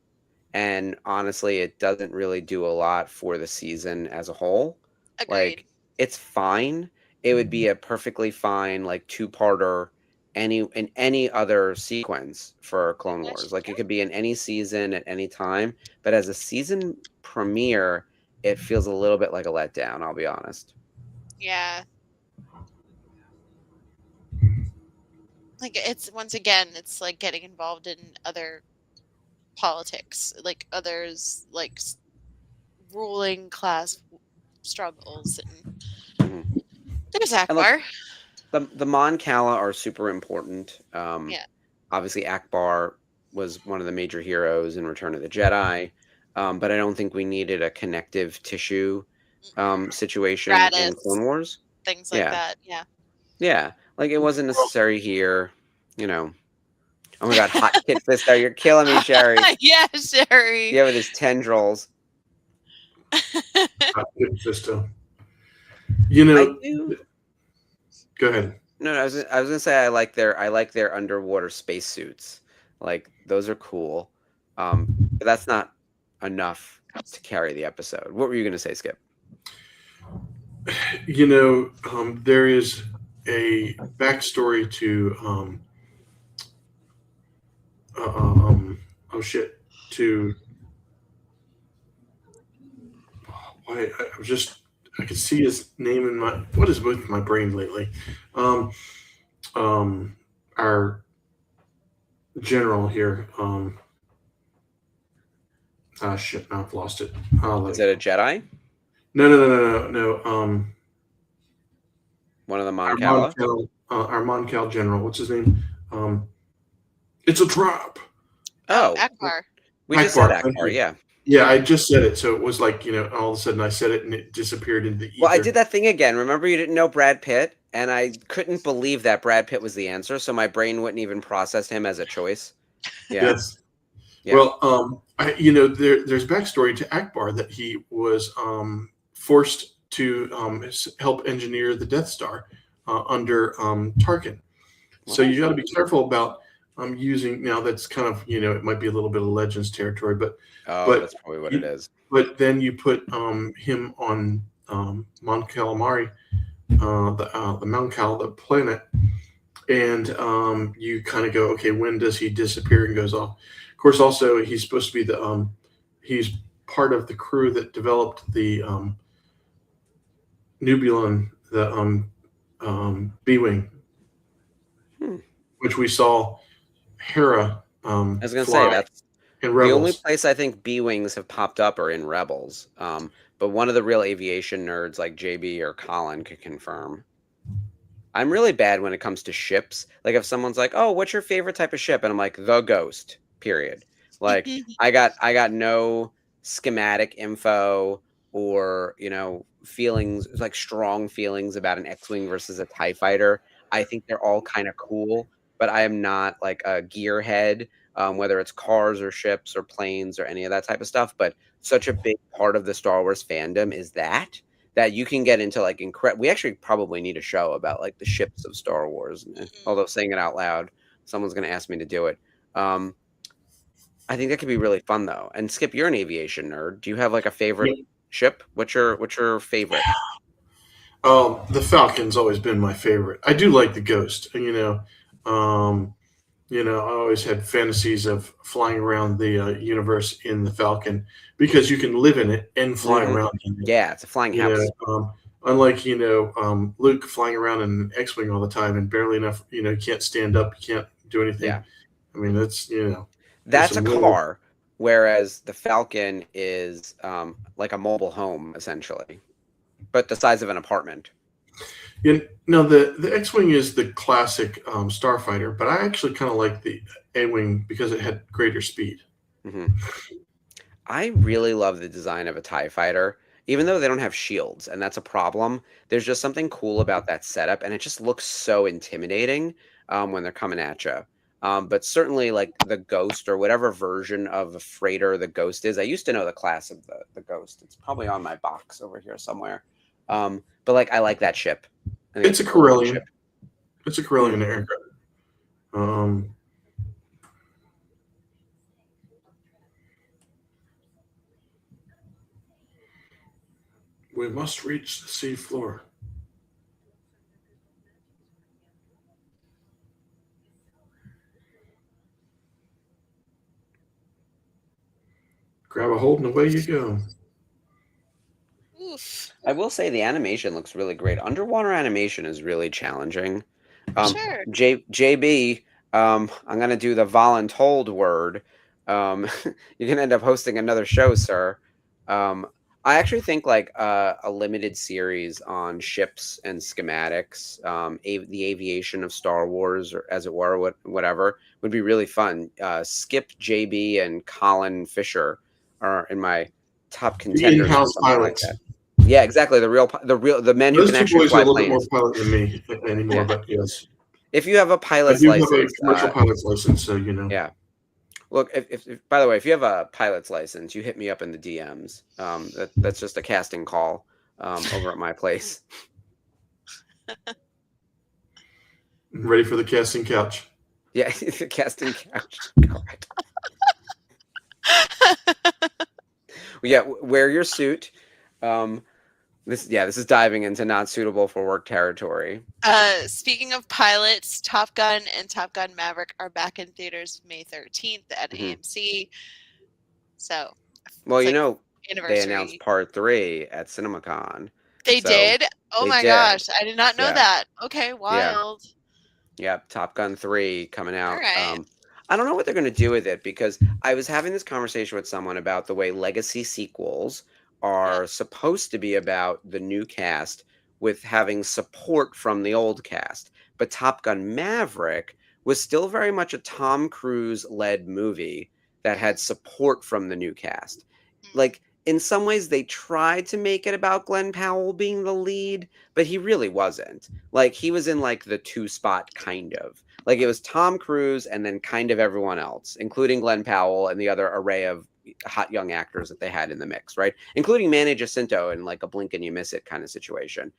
Speaker 5: And honestly, it doesn't really do a lot for the season as a whole.
Speaker 4: Agreed.
Speaker 5: Like, it's fine. It would be a perfectly fine, like, 2-parter in any other sequence for Clone
Speaker 4: That's
Speaker 5: Wars. Like, it
Speaker 4: true.
Speaker 5: could be in any season at any time. But as a season premiere, it feels a little bit like a letdown, I'll be honest.
Speaker 4: Yeah. Like it's once again, it's like getting involved in other politics, like others like ruling class struggles, and
Speaker 5: Mhm.
Speaker 4: there's
Speaker 5: And look,
Speaker 4: Akbar.
Speaker 5: the Mon Cala are super important.
Speaker 4: Yeah.
Speaker 5: Obviously, Akbar was one of the major heroes in Return of the Jedi, but I don't think we needed a connective tissue situation in
Speaker 4: Gratis,
Speaker 5: Clone Wars.
Speaker 4: things like
Speaker 5: Yeah,
Speaker 4: that. Yeah.
Speaker 5: yeah, like it wasn't necessary here. You know, oh my God, hot kid Fisto, you're killing me, Sherry.
Speaker 4: Yeah, Sherry.
Speaker 5: Yeah, with his tendrils.
Speaker 3: Good Fisto. You know,
Speaker 5: I do.
Speaker 3: go ahead.
Speaker 5: No, I was gonna say I like their underwater spacesuits. Like those are cool. But that's not enough to carry the episode. What were you gonna say, Skip?
Speaker 3: You know, there is a backstory to oh shit, to I was just I could see his name in my what is with my brain lately. Our general here. Shit, now I've lost it.
Speaker 5: Is it a Jedi?
Speaker 3: No.
Speaker 5: One of the
Speaker 3: Our
Speaker 5: Mon Cala?
Speaker 3: Our Mon Cal general. What's his name? It's a trap.
Speaker 4: Oh,
Speaker 5: Oh,
Speaker 4: Akbar.
Speaker 5: we just said
Speaker 3: Akbar, thank
Speaker 5: Akbar,
Speaker 3: you.
Speaker 5: yeah.
Speaker 3: Yeah, I just said it, so it was like all of a sudden I said it and it disappeared into the ether.
Speaker 5: Well, I did that thing again. Remember, you didn't know Brad Pitt, and I couldn't believe that Brad Pitt was the answer, so my brain wouldn't even process him as a choice. Yeah.
Speaker 3: Yes.
Speaker 5: Yeah.
Speaker 3: Well, there's backstory to Akbar that he was forced to help engineer the Death Star under Tarkin. So you got to be careful about using. Now that's kind of it might be a little bit of Legends territory, but
Speaker 5: that's probably what it is.
Speaker 3: But then you put him on Mon Calamari, the Mount Cal, the planet, and you kind of go, okay, when does he disappear and goes off? Of course, also he's supposed to be he's part of the crew that developed the Nubulon, the B-wing, which we saw Hera.
Speaker 5: I was gonna say that's
Speaker 3: the
Speaker 5: only place I think B-wings have popped up are in Rebels. But one of the real aviation nerds like JB or Colin could confirm. I'm really bad when it comes to ships. Like if someone's like, "Oh, what's your favorite type of ship?" and I'm like, "The Ghost." Period. Like I got no schematic info or feelings, like strong feelings about an X-wing versus a TIE fighter. I think they're all kind of cool, but I am not like a gearhead, whether it's cars or ships or planes or any of that type of stuff. But such a big part of the Star Wars fandom is that you can get into like we actually probably need a show about like the ships of Star Wars. Although saying it out loud, someone's going to ask me to do it. I think that could be really fun though. And Skip, you're an aviation nerd. Do you have like a favorite ship? What's your favorite?
Speaker 3: The Falcon's always been my favorite. I do like the Ghost. I always had fantasies of flying around the universe in the Falcon because you can live in it and fly around in it.
Speaker 5: Yeah, it's a flying house.
Speaker 3: Unlike Luke flying around in an X-wing all the time and barely enough. You can't stand up, you can't do anything.
Speaker 5: Yeah.
Speaker 3: I mean,
Speaker 5: that's a car, whereas the Falcon is like a mobile home essentially, but the size of an apartment.
Speaker 3: The X-wing is the classic starfighter, but I actually kind of like the A-wing because it had greater speed.
Speaker 5: Mm-hmm. I really love the design of a TIE fighter, even though they don't have shields, and that's a problem. There's just something cool about that setup, and it just looks so intimidating when they're coming at you. But certainly, like the Ghost or whatever version of a freighter the Ghost is. I used to know the class of the Ghost. It's probably on my box over here somewhere. But like, I like that ship. I think
Speaker 3: It's a
Speaker 5: a cool looking
Speaker 3: Corellian.
Speaker 5: ship.
Speaker 3: It's a Corellian aircraft. We must reach the sea floor. Grab a hold and away you go.
Speaker 4: Oof.
Speaker 5: I will say the animation looks really great. Underwater animation is really challenging.
Speaker 4: Sure.
Speaker 5: JB, I'm gonna do the voluntold word. You're gonna end up hosting another show, sir. I actually think like a limited series on ships and schematics, the aviation of Star Wars, or as it were, whatever, would be really fun. Skip, JB, and Colin Fisher are in my top
Speaker 3: The
Speaker 5: contenders for
Speaker 3: in-house
Speaker 5: something like
Speaker 3: pilots.
Speaker 5: that. Yeah, exactly. The men who
Speaker 3: Those
Speaker 5: can
Speaker 3: two
Speaker 5: actually
Speaker 3: boys are
Speaker 5: fly
Speaker 3: a little bit more
Speaker 5: planes.
Speaker 3: pilot than me anymore,
Speaker 5: Yeah.
Speaker 3: but yes.
Speaker 5: If you have a
Speaker 3: I
Speaker 5: pilot's
Speaker 3: do have a
Speaker 5: license,
Speaker 3: commercial pilot's license, so you know.
Speaker 5: yeah. Look, if by the way, if you have a pilot's license, you hit me up in the DMs. That's just a casting call over at my place.
Speaker 3: Ready for the casting couch.
Speaker 5: Yeah, the casting couch. Correct. Yeah, wear your suit. This is diving into not suitable for work territory.
Speaker 4: Speaking of pilots, Top Gun and Top Gun Maverick are back in theaters May 13th at AMC. So,
Speaker 5: well, you
Speaker 4: like
Speaker 5: know,
Speaker 4: anniversary.
Speaker 5: they announced part 3 at CinemaCon.
Speaker 4: They did? Oh my gosh, I did not know that. Okay, wild.
Speaker 5: Yeah, Top Gun 3 coming out.
Speaker 4: All right.
Speaker 5: I don't know what they're going to do with it, because I was having this conversation with someone about the way legacy sequels are supposed to be about the new cast with having support from the old cast. But Top Gun Maverick was still very much a Tom Cruise led movie that had support from the new cast. Like, in some ways, they tried to make it about Glenn Powell being the lead, but he really wasn't. Like, he was in like the 2 spot, kind of. Like, it was Tom Cruise and then kind of everyone else, including Glenn Powell and the other array of hot young actors that they had in the mix, right? Including Manny Jacinto in like a blink and you miss it kind of situation.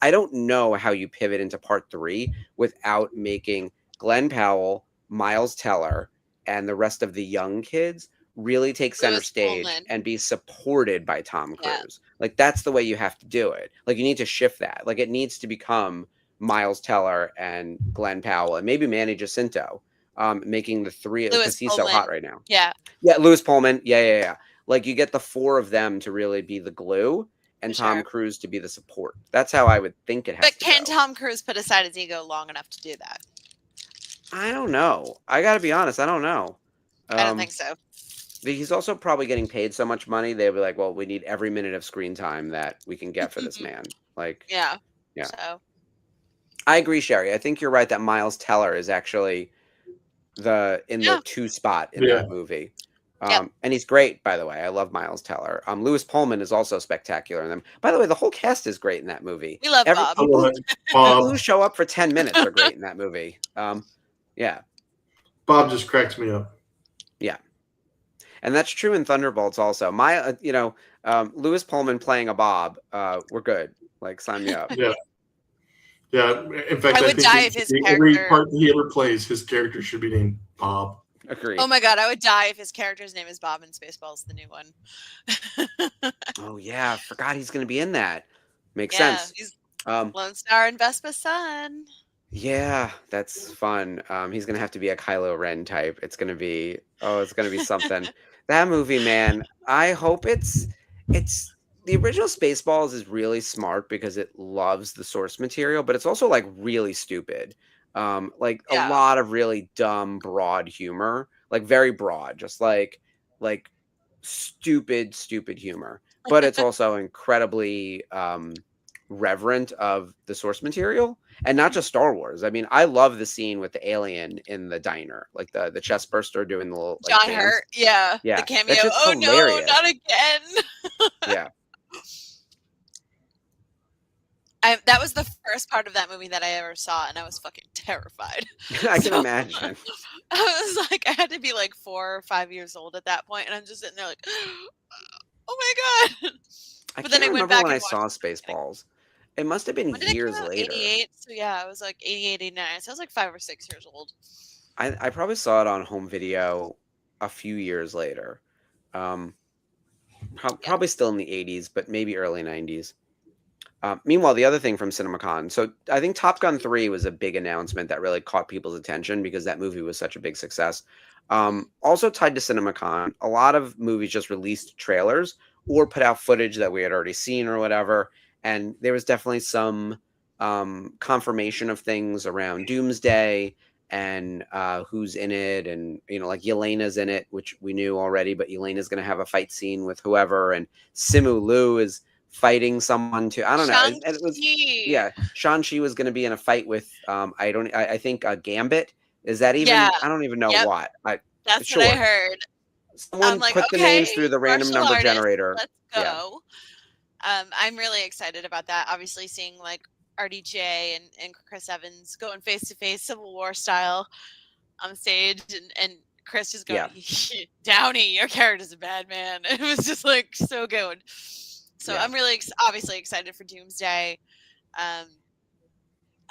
Speaker 5: I don't know how you pivot into part 3 without making Glenn Powell, Miles Teller, and the rest of the young kids really take center stage and be supported by Tom Cruise. Like, that's the way you have to do it. Like, you need to shift that. Like, it needs to become Miles Teller and Glenn Powell and maybe Manny Jacinto, making the 3, because he's so hot right now.
Speaker 4: Yeah,
Speaker 5: Lewis Pullman. Yeah. Like, you get the 4 of them to really be the glue and Tom Cruise to be the support. That's how I would think it has to go.
Speaker 4: But can Tom Cruise put aside his ego long enough to do that?
Speaker 5: I don't know. I got to be honest. I don't know.
Speaker 4: I don't think so.
Speaker 5: He's also probably getting paid so much money. They'll be like, well, we need every minute of screen time that we can get for this man. Like, yeah.
Speaker 4: So
Speaker 5: I agree, Sherry. I think you're right that Miles Teller is actually the 2 spot in that movie. And he's great, by the way. I love Miles Teller. Lewis Pullman is also spectacular in them. By the way, the whole cast is great in that movie.
Speaker 4: We love Bob.
Speaker 5: People who show up for 10 minutes are great in that movie.
Speaker 3: Bob just cracks me up.
Speaker 5: Yeah. And that's true in Thunderbolts also. Lewis Pullman playing a Bob, we're good. Like, sign me up.
Speaker 3: Yeah. In fact,
Speaker 4: I would die if his character,
Speaker 3: every part he ever plays, his character should be named Bob.
Speaker 5: Agreed.
Speaker 4: Oh my god, I would die if his character's name is Bob in Spaceballs, the new one.
Speaker 5: Oh yeah, I forgot he's going to be in that. Makes sense.
Speaker 4: He's Lone Star and Vespa's son.
Speaker 5: Yeah, that's fun. He's going to have to be a Kylo Ren type. It's going to be something. That movie, man. I hope it's the original Spaceballs is really smart because it loves the source material, but it's also like really stupid. A lot of really dumb, broad humor, like very broad, just like stupid humor. But it's also incredibly reverent of the source material, and not just Star Wars. I mean, I love the scene with the alien in the diner, like the chest burster doing the little like
Speaker 4: John
Speaker 5: dance.
Speaker 4: Hurt, yeah, the
Speaker 5: Yeah,
Speaker 4: cameo.
Speaker 5: that shit's
Speaker 4: Oh
Speaker 5: hilarious.
Speaker 4: no, not again.
Speaker 5: Yeah.
Speaker 4: That was the first part of that movie that I ever saw, and I was fucking terrified.
Speaker 5: I can imagine.
Speaker 4: I was like, I had to be like 4 or 5 years old at that point, and I'm just sitting there like, oh my god.
Speaker 5: I
Speaker 4: But
Speaker 5: can't
Speaker 4: then I went
Speaker 5: remember
Speaker 4: back
Speaker 5: when
Speaker 4: and
Speaker 5: I
Speaker 4: watched
Speaker 5: saw Spaceballs. It must have been
Speaker 4: When did it
Speaker 5: years
Speaker 4: come out?
Speaker 5: later.
Speaker 4: 88. So yeah, I was like 88, 89. So I was like 5 or 6 years old.
Speaker 5: I probably saw it on home video a few years later. Probably still in the 80s, but maybe early 90s. Meanwhile, the other thing from CinemaCon, so I think Top Gun 3 was a big announcement that really caught people's attention because that movie was such a big success. Also tied to CinemaCon, a lot of movies just released trailers or put out footage that we had already seen or whatever. And there was definitely some confirmation of things around Doomsday and who's in it. And, like Yelena's in it, which we knew already, but Yelena's going to have a fight scene with whoever. And Simu Liu is fighting someone to, I don't know. And it was, yeah, Shang-Chi was going to be in a fight with, I think Gambit. Is that even,
Speaker 4: Yeah.
Speaker 5: I don't even know what.
Speaker 4: That's
Speaker 5: sure.
Speaker 4: what I heard.
Speaker 5: Someone
Speaker 4: like,
Speaker 5: put the names through the random
Speaker 4: martial
Speaker 5: number
Speaker 4: artist,
Speaker 5: generator.
Speaker 4: Let's go. Yeah. I'm really excited about that. Obviously seeing like RDJ and Chris Evans going face to face Civil War style on stage and Chris just going, Downey, your character's a bad man. It was just like so good. So I'm really obviously excited for Doomsday. I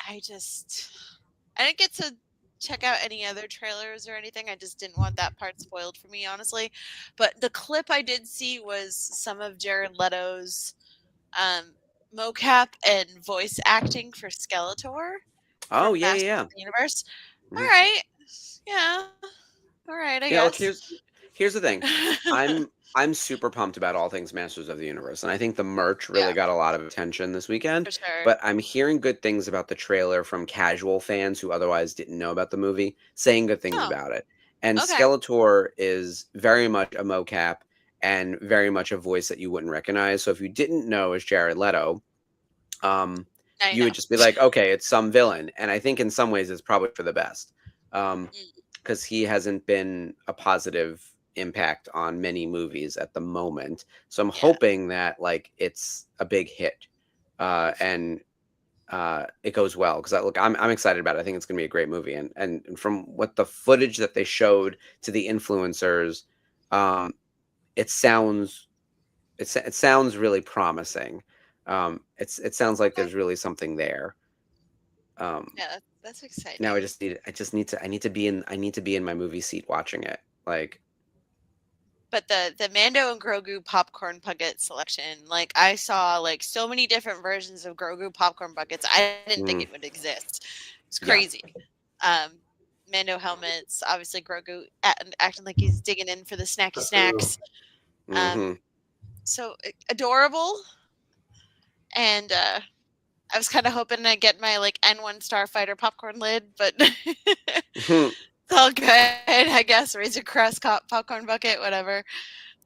Speaker 4: didn't get to check out any other trailers or anything. I just didn't want that part spoiled for me, honestly. But the clip I did see was some of Jared Leto's mocap and voice acting for Skeletor.
Speaker 5: Oh,
Speaker 4: from Masters of the Universe. Mm-hmm. All right. Yeah. All right, I guess.
Speaker 5: Look, here's the thing. I'm super pumped about all things Masters of the Universe, and I think the merch really got a lot of attention this weekend.
Speaker 4: For sure.
Speaker 5: But I'm hearing good things about the trailer from casual fans who otherwise didn't know about the movie, saying good things about it. And Skeletor is very much a mocap and very much a voice that you wouldn't recognize. So if you didn't know as Jared Leto, you would just be like, okay, it's some villain. And I think in some ways it's probably for the best, because he hasn't been a positive impact on many movies at the moment. So I'm hoping that like it's a big hit and it goes well, because I'm excited about it. I think it's gonna be a great movie, and from what the footage that they showed to the influencers, it sounds really promising. It sounds like there's really something there.
Speaker 4: That's exciting.
Speaker 5: Now I need to be in my movie seat watching it. Like,
Speaker 4: but the Mando and Grogu popcorn bucket selection, like I saw like so many different versions of Grogu popcorn buckets. I didn't think it would exist. It's crazy. Mando helmets, obviously Grogu acting like he's digging in for the snacky snacks. So adorable. And I was kind of hoping to get my like N1 Starfighter popcorn lid, but it's all good, I guess. Razor Crest popcorn bucket, whatever.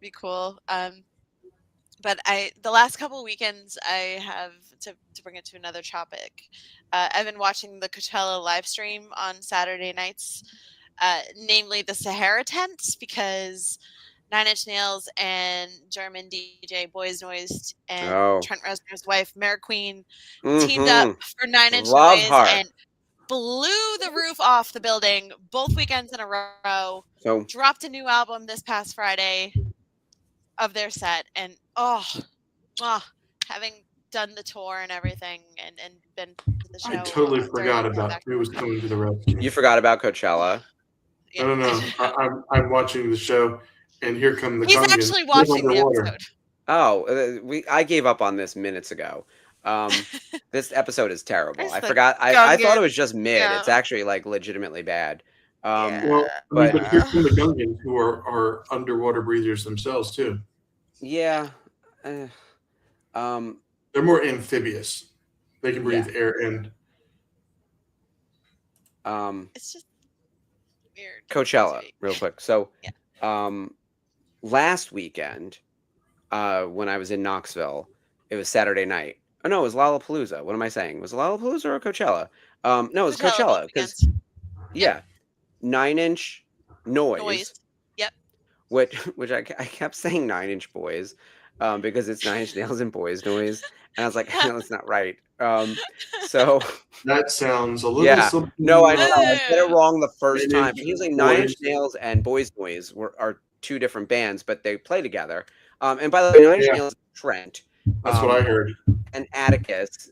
Speaker 4: Be cool. But the last couple of weekends, I have to bring it to another topic. I've been watching the Coachella live stream on Saturday nights, namely the Sahara tents, because Nine Inch Nails and German DJ Boys Noise and Trent Reznor's wife, Mary Queen, teamed up for Nine Inch Noise and blew the roof off the building both weekends in a row.
Speaker 5: So
Speaker 4: dropped a new album this past Friday of their set, and having done the tour and everything and been to the show.
Speaker 3: I totally forgot about who was coming to the rescue.
Speaker 5: You forgot about Coachella?
Speaker 3: I don't know. I'm watching the show. And here come the.
Speaker 4: He's actually watching the episode.
Speaker 5: Oh, I gave up on this minutes ago. This episode is terrible. I forgot. I thought it was just mid. Yeah. It's actually like legitimately bad.
Speaker 3: Well, but here come the Gungans, who are underwater breathers themselves too.
Speaker 5: Yeah.
Speaker 3: They're more amphibious. They can breathe air and.
Speaker 4: It's just weird.
Speaker 5: Coachella, real quick. So. Last weekend, when I was in Knoxville, it was Saturday night. Oh no, it was Lollapalooza. What am I saying? Was it Lollapalooza or Coachella? No, it was
Speaker 4: Coachella both
Speaker 5: Coachella because
Speaker 4: weekends. Yep.
Speaker 5: yeah, 9 Inch
Speaker 4: Noise.
Speaker 5: Noise,
Speaker 4: Yep.
Speaker 5: which I kept saying 9 Inch Boys, because it's 9 Inch Nails and Boys Noise, and I was like, no, that's not right. So
Speaker 3: That sounds a little
Speaker 5: yeah, no, I
Speaker 3: something.
Speaker 5: know I said it wrong the first
Speaker 3: 9
Speaker 5: time.
Speaker 3: Inch
Speaker 5: But usually 9 Inch
Speaker 3: Boys.
Speaker 5: Nails and Boys Noise are two different bands, but they play together. And by the way, 9 Inch
Speaker 3: Yeah,
Speaker 5: Nails is Trent.
Speaker 3: that's what I heard.
Speaker 5: And Atticus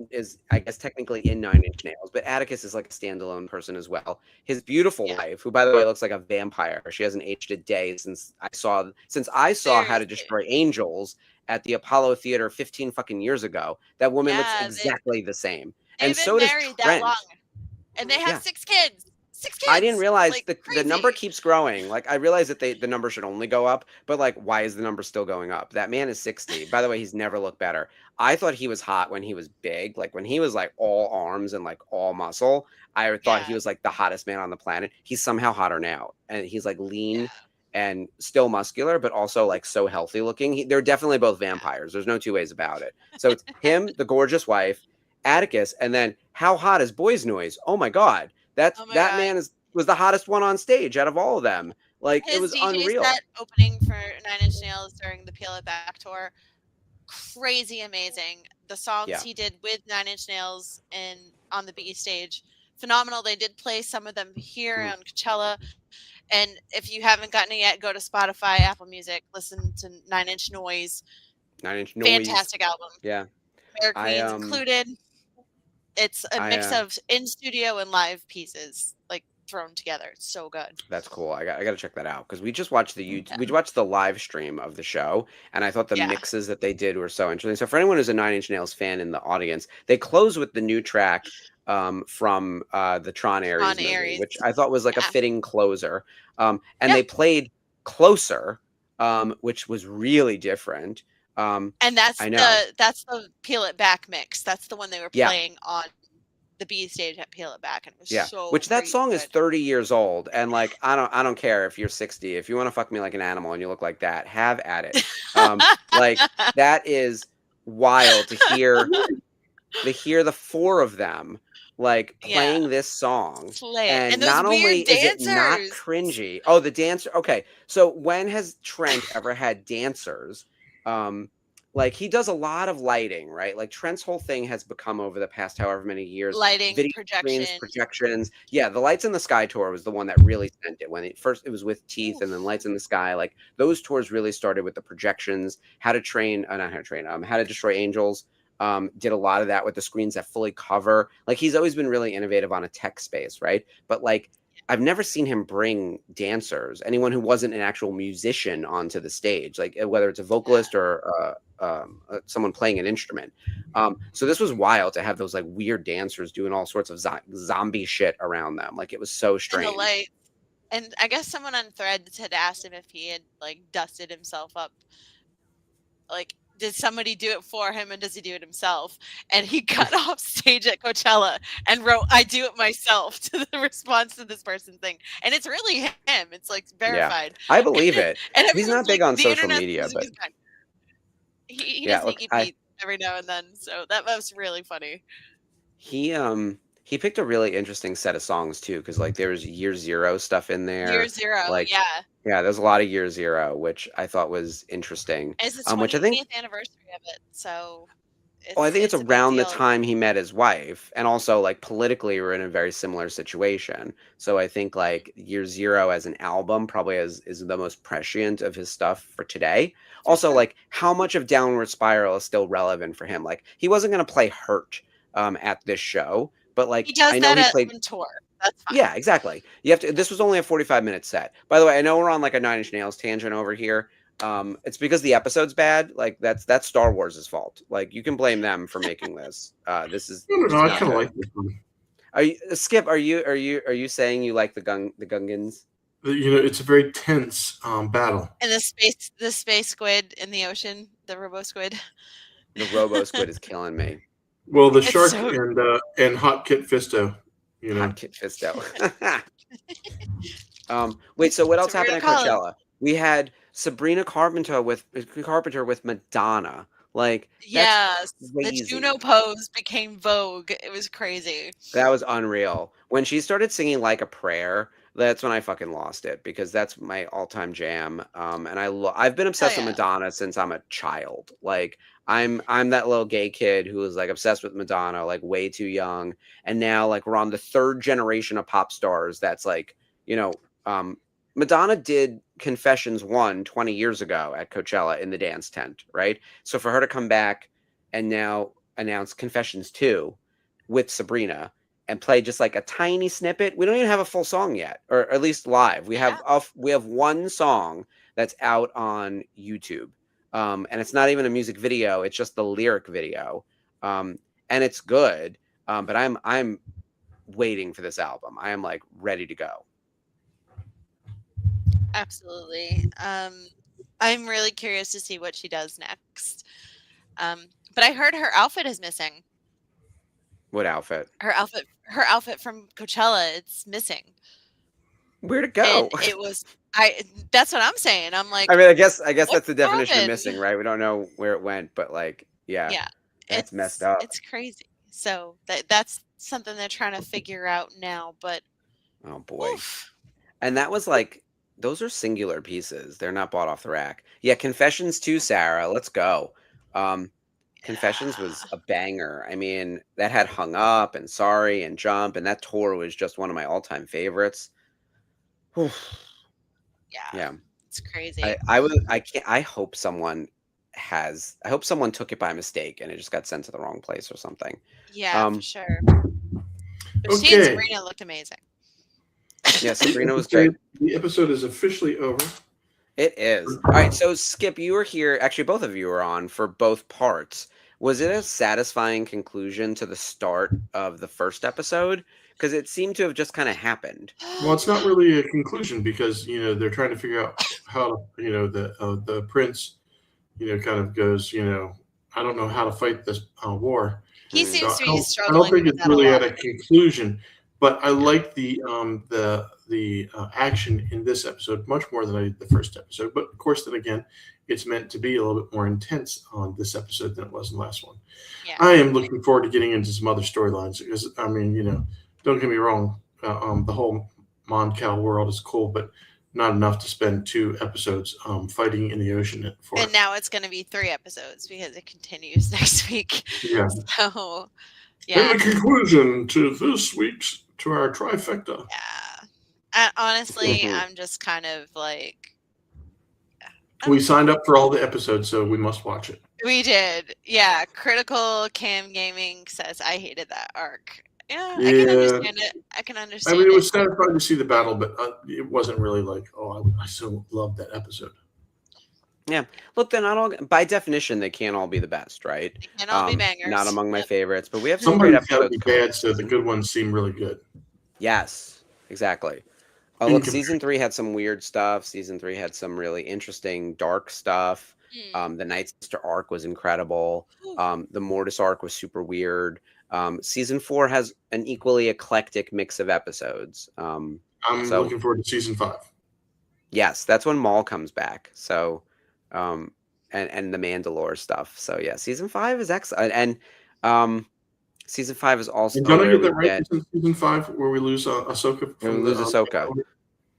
Speaker 5: is I guess technically in 9 Inch Nails, but Atticus is like a standalone person as well. His beautiful
Speaker 4: Yeah.
Speaker 5: wife, who by the way looks like a vampire, she hasn't aged a day since I saw How to
Speaker 4: Seriously.
Speaker 5: Destroy Angels at the Apollo Theater 15 fucking years ago. That woman looks
Speaker 4: Yeah,
Speaker 5: exactly the same, and
Speaker 4: they've been
Speaker 5: so does
Speaker 4: married that long,
Speaker 5: Trent.
Speaker 4: and they have
Speaker 5: Yeah.
Speaker 4: 6 kids. 6
Speaker 5: I didn't
Speaker 4: kids,
Speaker 5: realize
Speaker 4: like
Speaker 5: the number
Speaker 4: crazy.
Speaker 5: keeps growing. Like I realize that the number should only go up, but like why is the number still going up? That man is 60. By the way, he's never looked better. I thought he was hot when he was big, like when he was like all arms and like all muscle. I thought he
Speaker 4: Yeah,
Speaker 5: was like the hottest man on the planet. He's somehow hotter now, and he's like lean
Speaker 4: yeah,
Speaker 5: and still muscular, but also like so healthy looking. They're definitely both vampires. There's no two ways about it. So it's him, the gorgeous wife, Atticus, and then how hot is Boys Noise? Oh my god.
Speaker 4: oh my
Speaker 5: That
Speaker 4: god.
Speaker 5: man was the hottest one on stage out of all of them. Like it
Speaker 4: His
Speaker 5: was
Speaker 4: DJ
Speaker 5: unreal.
Speaker 4: set opening for 9 Inch Nails during the Peel It Back tour, crazy amazing. The songs
Speaker 5: Yeah.
Speaker 4: he did with 9 Inch Nails and on the BE stage, phenomenal. They did play some of them here on Coachella. And if you haven't gotten it yet, go to Spotify, Apple Music, listen to 9 Inch Noise.
Speaker 5: 9 Inch Noise.
Speaker 4: Fantastic album.
Speaker 5: Yeah.
Speaker 4: Fair Queens included. It's a mix of in studio and live pieces, like thrown together. It's so good.
Speaker 5: That's cool. I got to check that out because we just watched we watched the live stream of the show, and I thought the mixes that they did were so interesting. So for anyone who's a 9 Inch Nails fan in the audience, they close with the new track from the Tron Ares movie, which I thought was like a fitting closer. And they played Closer, which was really different.
Speaker 4: And that's the Peel It Back mix. That's the one they were playing on the B stage at Peel It Back, and it was so
Speaker 5: which that song
Speaker 4: good.
Speaker 5: is 30 years old, and like I don't care if you're 60. If you want to fuck me like an animal and you look like that, have at it. Like that is wild to hear the four of them like playing this song. And not only is it not cringy. Oh, the dancer. Okay, so when has Trent ever had dancers? Like he does a lot of lighting, right? Like Trent's whole thing has become over the past however many years,
Speaker 4: lighting,
Speaker 5: video screens, projections. Yeah, the Lights in the Sky tour was the one that really sent it. When it was with Teeth, and then Lights in the Sky. Like those tours really started with the projections. How to Destroy Angels. Did a lot of that with the screens that fully cover. Like he's always been really innovative on a tech space, right? But like I've never seen him bring dancers, anyone who wasn't an actual musician, onto the stage, like whether it's a vocalist or someone playing an instrument. So this was wild to have those like weird dancers doing all sorts of zombie shit around them. Like it was so strange.
Speaker 4: And I guess someone on Threads had asked him if he had like dusted himself up. Like, did somebody do it for him, and does he do it himself? And he got off stage at Coachella and wrote, "I do it myself," to the response to this person's thing. And it's really him. It's like verified.
Speaker 5: Yeah, I believe it.
Speaker 4: And
Speaker 5: he's not big on social media, but
Speaker 4: he does sneaky Pete every now and then. So that was really funny.
Speaker 5: He picked a really interesting set of songs too, because like there's Year Zero stuff in there.
Speaker 4: Year Zero,
Speaker 5: like, yeah, there's a lot of Year Zero, which I thought was interesting.
Speaker 4: It's the 20th anniversary of it, so.
Speaker 5: I think it's around the time he met his wife, and also like politically we're in a very similar situation. So I think like Year Zero as an album probably is the most prescient of his stuff for today. Also, like how much of Downward Spiral is still relevant for him? Like he wasn't going to play Hurt at this show, but like
Speaker 4: he does that on tour. That's fine.
Speaker 5: Yeah, exactly. You have to. This was only a 45-minute set. By the way, I know we're on like a 9 Inch Nails tangent over here. It's because the episode's bad. Like that's Star Wars' fault. Like you can blame them for making this. This is.
Speaker 3: No, I kind of like this one.
Speaker 5: Are you Skip? Are you saying you like the Gungans?
Speaker 3: It's a very tense battle.
Speaker 4: And the space squid in the ocean, the robo squid.
Speaker 5: The robo squid is killing me.
Speaker 3: Well, the shark and Hot Kit Fisto.
Speaker 5: Hot Kit Fisto. Wait. So what else happened at Coachella? We had Sabrina Carpenter with Madonna. Like,
Speaker 4: Yes,
Speaker 5: that's
Speaker 4: the
Speaker 5: crazy.
Speaker 4: Juno pose became Vogue. It was crazy.
Speaker 5: That was unreal. When she started singing Like a Prayer, that's when I fucking lost it because that's my all-time jam. And I've been obsessed with
Speaker 4: yeah.
Speaker 5: Madonna since I'm a child. Like I'm that little gay kid who was like obsessed with Madonna like way too young. And now like we're on the third generation of pop stars that's like, you know, Madonna did Confessions 1 20 years ago at Coachella in the dance tent, right? So for her to come back and now announce Confessions 2 with Sabrina and play just like a tiny snippet. We don't even have a full song yet, or at least live. We have one song that's out on YouTube, and it's not even a music video. It's just the lyric video, and it's good. But I'm waiting for this album. I am like ready to go.
Speaker 4: Absolutely. I'm really curious to see what she does next. But I heard her outfit is missing.
Speaker 5: What outfit?
Speaker 4: Her outfit from Coachella, it's missing.
Speaker 5: Where'd it go?
Speaker 4: And it was that's what I'm saying. I'm like,
Speaker 5: I mean, I guess
Speaker 4: what
Speaker 5: that's the definition of
Speaker 4: happened?
Speaker 5: missing, right? We don't know where it went, but like, yeah,
Speaker 4: Yeah.
Speaker 5: that's messed up.
Speaker 4: It's crazy. So that's something they're trying to figure out now, but
Speaker 5: Oh boy.
Speaker 4: oof.
Speaker 5: And that was like, those are singular pieces. They're not bought off the rack. Yeah, Confessions 2, Sarah. Let's go. Confessions was a banger. I mean, that had Hung Up and Sorry and Jump, and that tour was just one of my all-time favorites. Whew. Yeah.
Speaker 4: It's crazy.
Speaker 5: I hope someone took it by mistake and it just got sent to the wrong place or something.
Speaker 4: Yeah, for sure. But she and Sabrina looked amazing.
Speaker 5: Yeah, Sabrina was great.
Speaker 3: The episode is officially over.
Speaker 5: It is. All right, so Skip, you were here. Actually, both of you were on for both parts. Was it a satisfying conclusion to the start of the first episode? Because it seemed to have just kind of happened.
Speaker 3: Well, it's not really a conclusion because they're trying to figure out how the prince kind of goes I don't know how to fight this war.
Speaker 4: He seems to be struggling.
Speaker 3: I don't think it's really at a conclusion, but I like the action in this episode much more than I did the first episode. But of course, then again, it's meant to be a little bit more intense on this episode than it was in the last one.
Speaker 4: Yeah.
Speaker 3: I am looking forward to getting into some other storylines because I mean, don't get me wrong, the whole Moncal world is cool, but not enough to spend 2 episodes fighting in the ocean for.
Speaker 4: And now it's going to be 3 episodes because it continues next week.
Speaker 3: Yeah.
Speaker 4: So, yeah.
Speaker 3: In the conclusion to this week's to our trifecta.
Speaker 4: Yeah. Honestly, I'm just kind of like.
Speaker 3: We signed up for all the episodes, so we must watch it.
Speaker 4: We did. Yeah. Critical Cam Gaming says, I hated that arc. Yeah, I can understand it. I can understand
Speaker 3: I mean, it was satisfying to see the battle, but it wasn't really like, oh, I so loved that episode.
Speaker 5: Yeah. Look, they're not all, by definition, they can't all be the best, right?
Speaker 4: They can't all be bangers.
Speaker 5: Not among my favorites, but we have some great episodes.
Speaker 3: Somebody's got to be bad, so the good ones seem really good.
Speaker 5: Yes, exactly. Oh, look, season 3 had some weird stuff. Season 3 had some really interesting, dark stuff. The Night Sister arc was incredible. The Mortis arc was super weird. Season 4 has an equally eclectic mix of episodes.
Speaker 3: I'm looking forward to season 5.
Speaker 5: Yes, that's when Maul comes back. So, and the Mandalore stuff. So yeah, season 5 is excellent, and season 5 is also.
Speaker 3: Don't I get that right? Season 5, where we lose Ahsoka.
Speaker 5: We lose Ahsoka.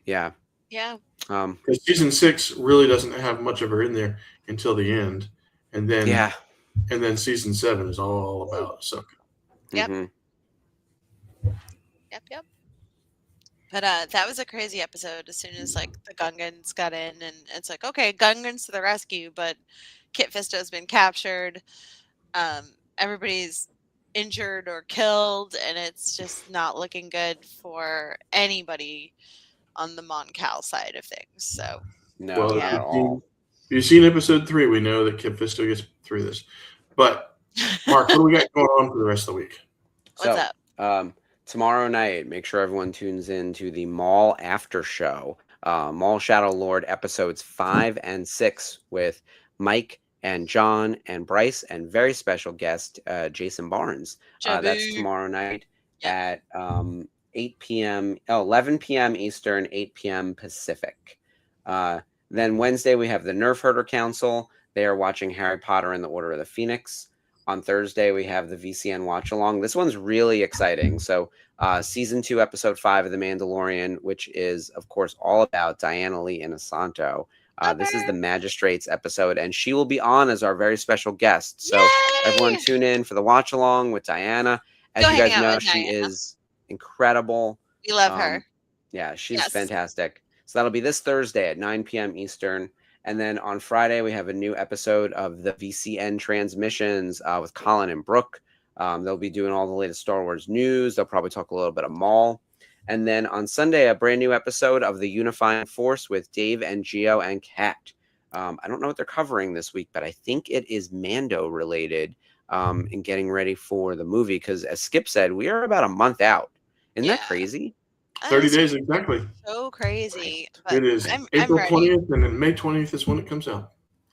Speaker 5: Yeah.
Speaker 4: Yeah.
Speaker 3: Because season 6 really doesn't have much of her in there until the end, and then and then season 7 is all about Ahsoka.
Speaker 4: Yep. Yep. But that was a crazy episode. As soon as like the Gungans got in, and it's like, okay, Gungans to the rescue, but Kit Fisto's been captured. Everybody's injured or killed, and it's just not looking good for anybody on the Moncal side of things. So
Speaker 5: no, not at all.
Speaker 3: If you've seen episode 3, we know that Kit Fisto gets through this. But Mark, what do we got going on for the rest of the week?
Speaker 4: What's
Speaker 5: up? Tomorrow night, make sure everyone tunes in to the Maul After Show. Maul Shadow Lord episodes 5 and 6 with Mike and John and Bryce and very special guest Jason Barnes. That's tomorrow night at 8 p.m. 11 p.m. Eastern, 8 p.m. Pacific. Then Wednesday we have the Nerf Herder Council. They are watching Harry Potter and the Order of the Phoenix. On Thursday, we have the VCN watch along. This one's really exciting. So, season 2, episode 5 of The Mandalorian, which is, of course, all about Diana Lee Inosanto. This is the Magistrates episode, and she will be on as our very special guest. So,
Speaker 4: Yay!
Speaker 5: everyone tune in for the watch along with Diana. As you guys know, she is incredible.
Speaker 4: We love her.
Speaker 5: Yeah, she's fantastic. So that'll be this Thursday at 9 p.m. Eastern. And then on Friday, we have a new episode of the VCN Transmissions with Colin and Brooke. They'll be doing all the latest Star Wars news. They'll probably talk a little bit of Maul. And then on Sunday, a brand new episode of The Unifying Force with Dave and Geo and Kat. I don't know what they're covering this week, but I think it is Mando related in getting ready for the movie. Because as Skip said, we are about a month out. Isn't that crazy?
Speaker 3: 30 days exactly.
Speaker 4: So crazy.
Speaker 3: It is April 20th, and then May 20th is when it comes out.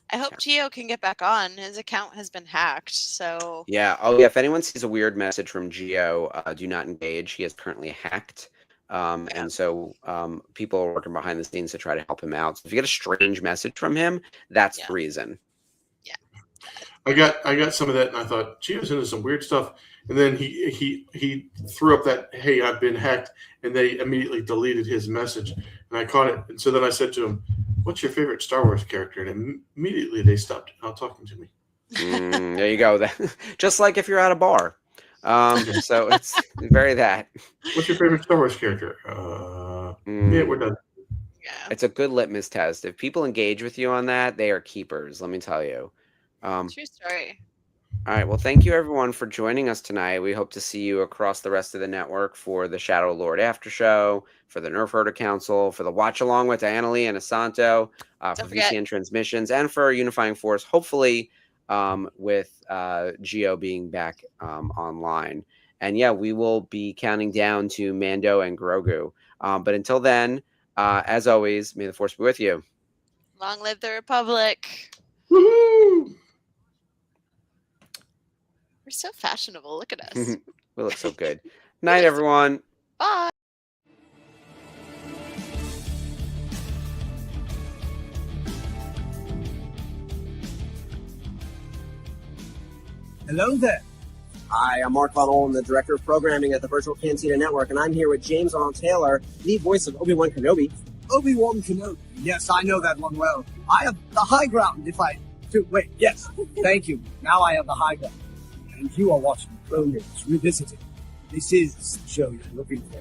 Speaker 4: I hope Gio can get back on. His account has been hacked, so...
Speaker 5: Yeah. Oh, yeah. If anyone sees a weird message from Gio, do not engage. He is currently hacked. And so people are working behind the scenes to try to help him out. So if you get a strange message from him, that's the reason.
Speaker 4: Yeah.
Speaker 3: I got some of that, and I thought, Gio's into some weird stuff. And then he threw up that, hey, I've been hacked, and they immediately deleted his message. And I caught it. And so then I said to him, what's your favorite Star Wars character? And immediately they stopped talking to me.
Speaker 5: There you go. Just like if you're at a bar. So it's very that.
Speaker 3: What's your favorite Star Wars character? Yeah, we're done.
Speaker 4: Yeah.
Speaker 5: It's a good litmus test. If people engage with you on that, they are keepers, let me tell you.
Speaker 4: True story.
Speaker 5: All right. Well, thank you everyone for joining us tonight. We hope to see you across the rest of the network for the Shadow Lord After Show, for the Nerf Herder Council, for the Watch Along with Diana Lee and Asanto, for VCN Transmissions, and for Unifying Force, hopefully with Geo being back online. And yeah, we will be counting down to Mando and Grogu. But until then, as always, may the Force be with you.
Speaker 4: Long live the Republic.
Speaker 3: Woohoo!
Speaker 4: We're so fashionable. Look at us.
Speaker 5: We look so good. Night, everyone.
Speaker 4: Bye.
Speaker 1: Hello there. Hi, I'm Mark Connell. I'm the Director of Programming at the Virtual Cantina Network, and I'm here with James Arnold Taylor, the voice of Obi-Wan Kenobi. Obi-Wan Kenobi. Yes, I know that one well. I have the high ground if I do. Wait, yes. Thank you. Now I have the high ground. And you are watching Clone Wars Revisited. This is the show you're looking for.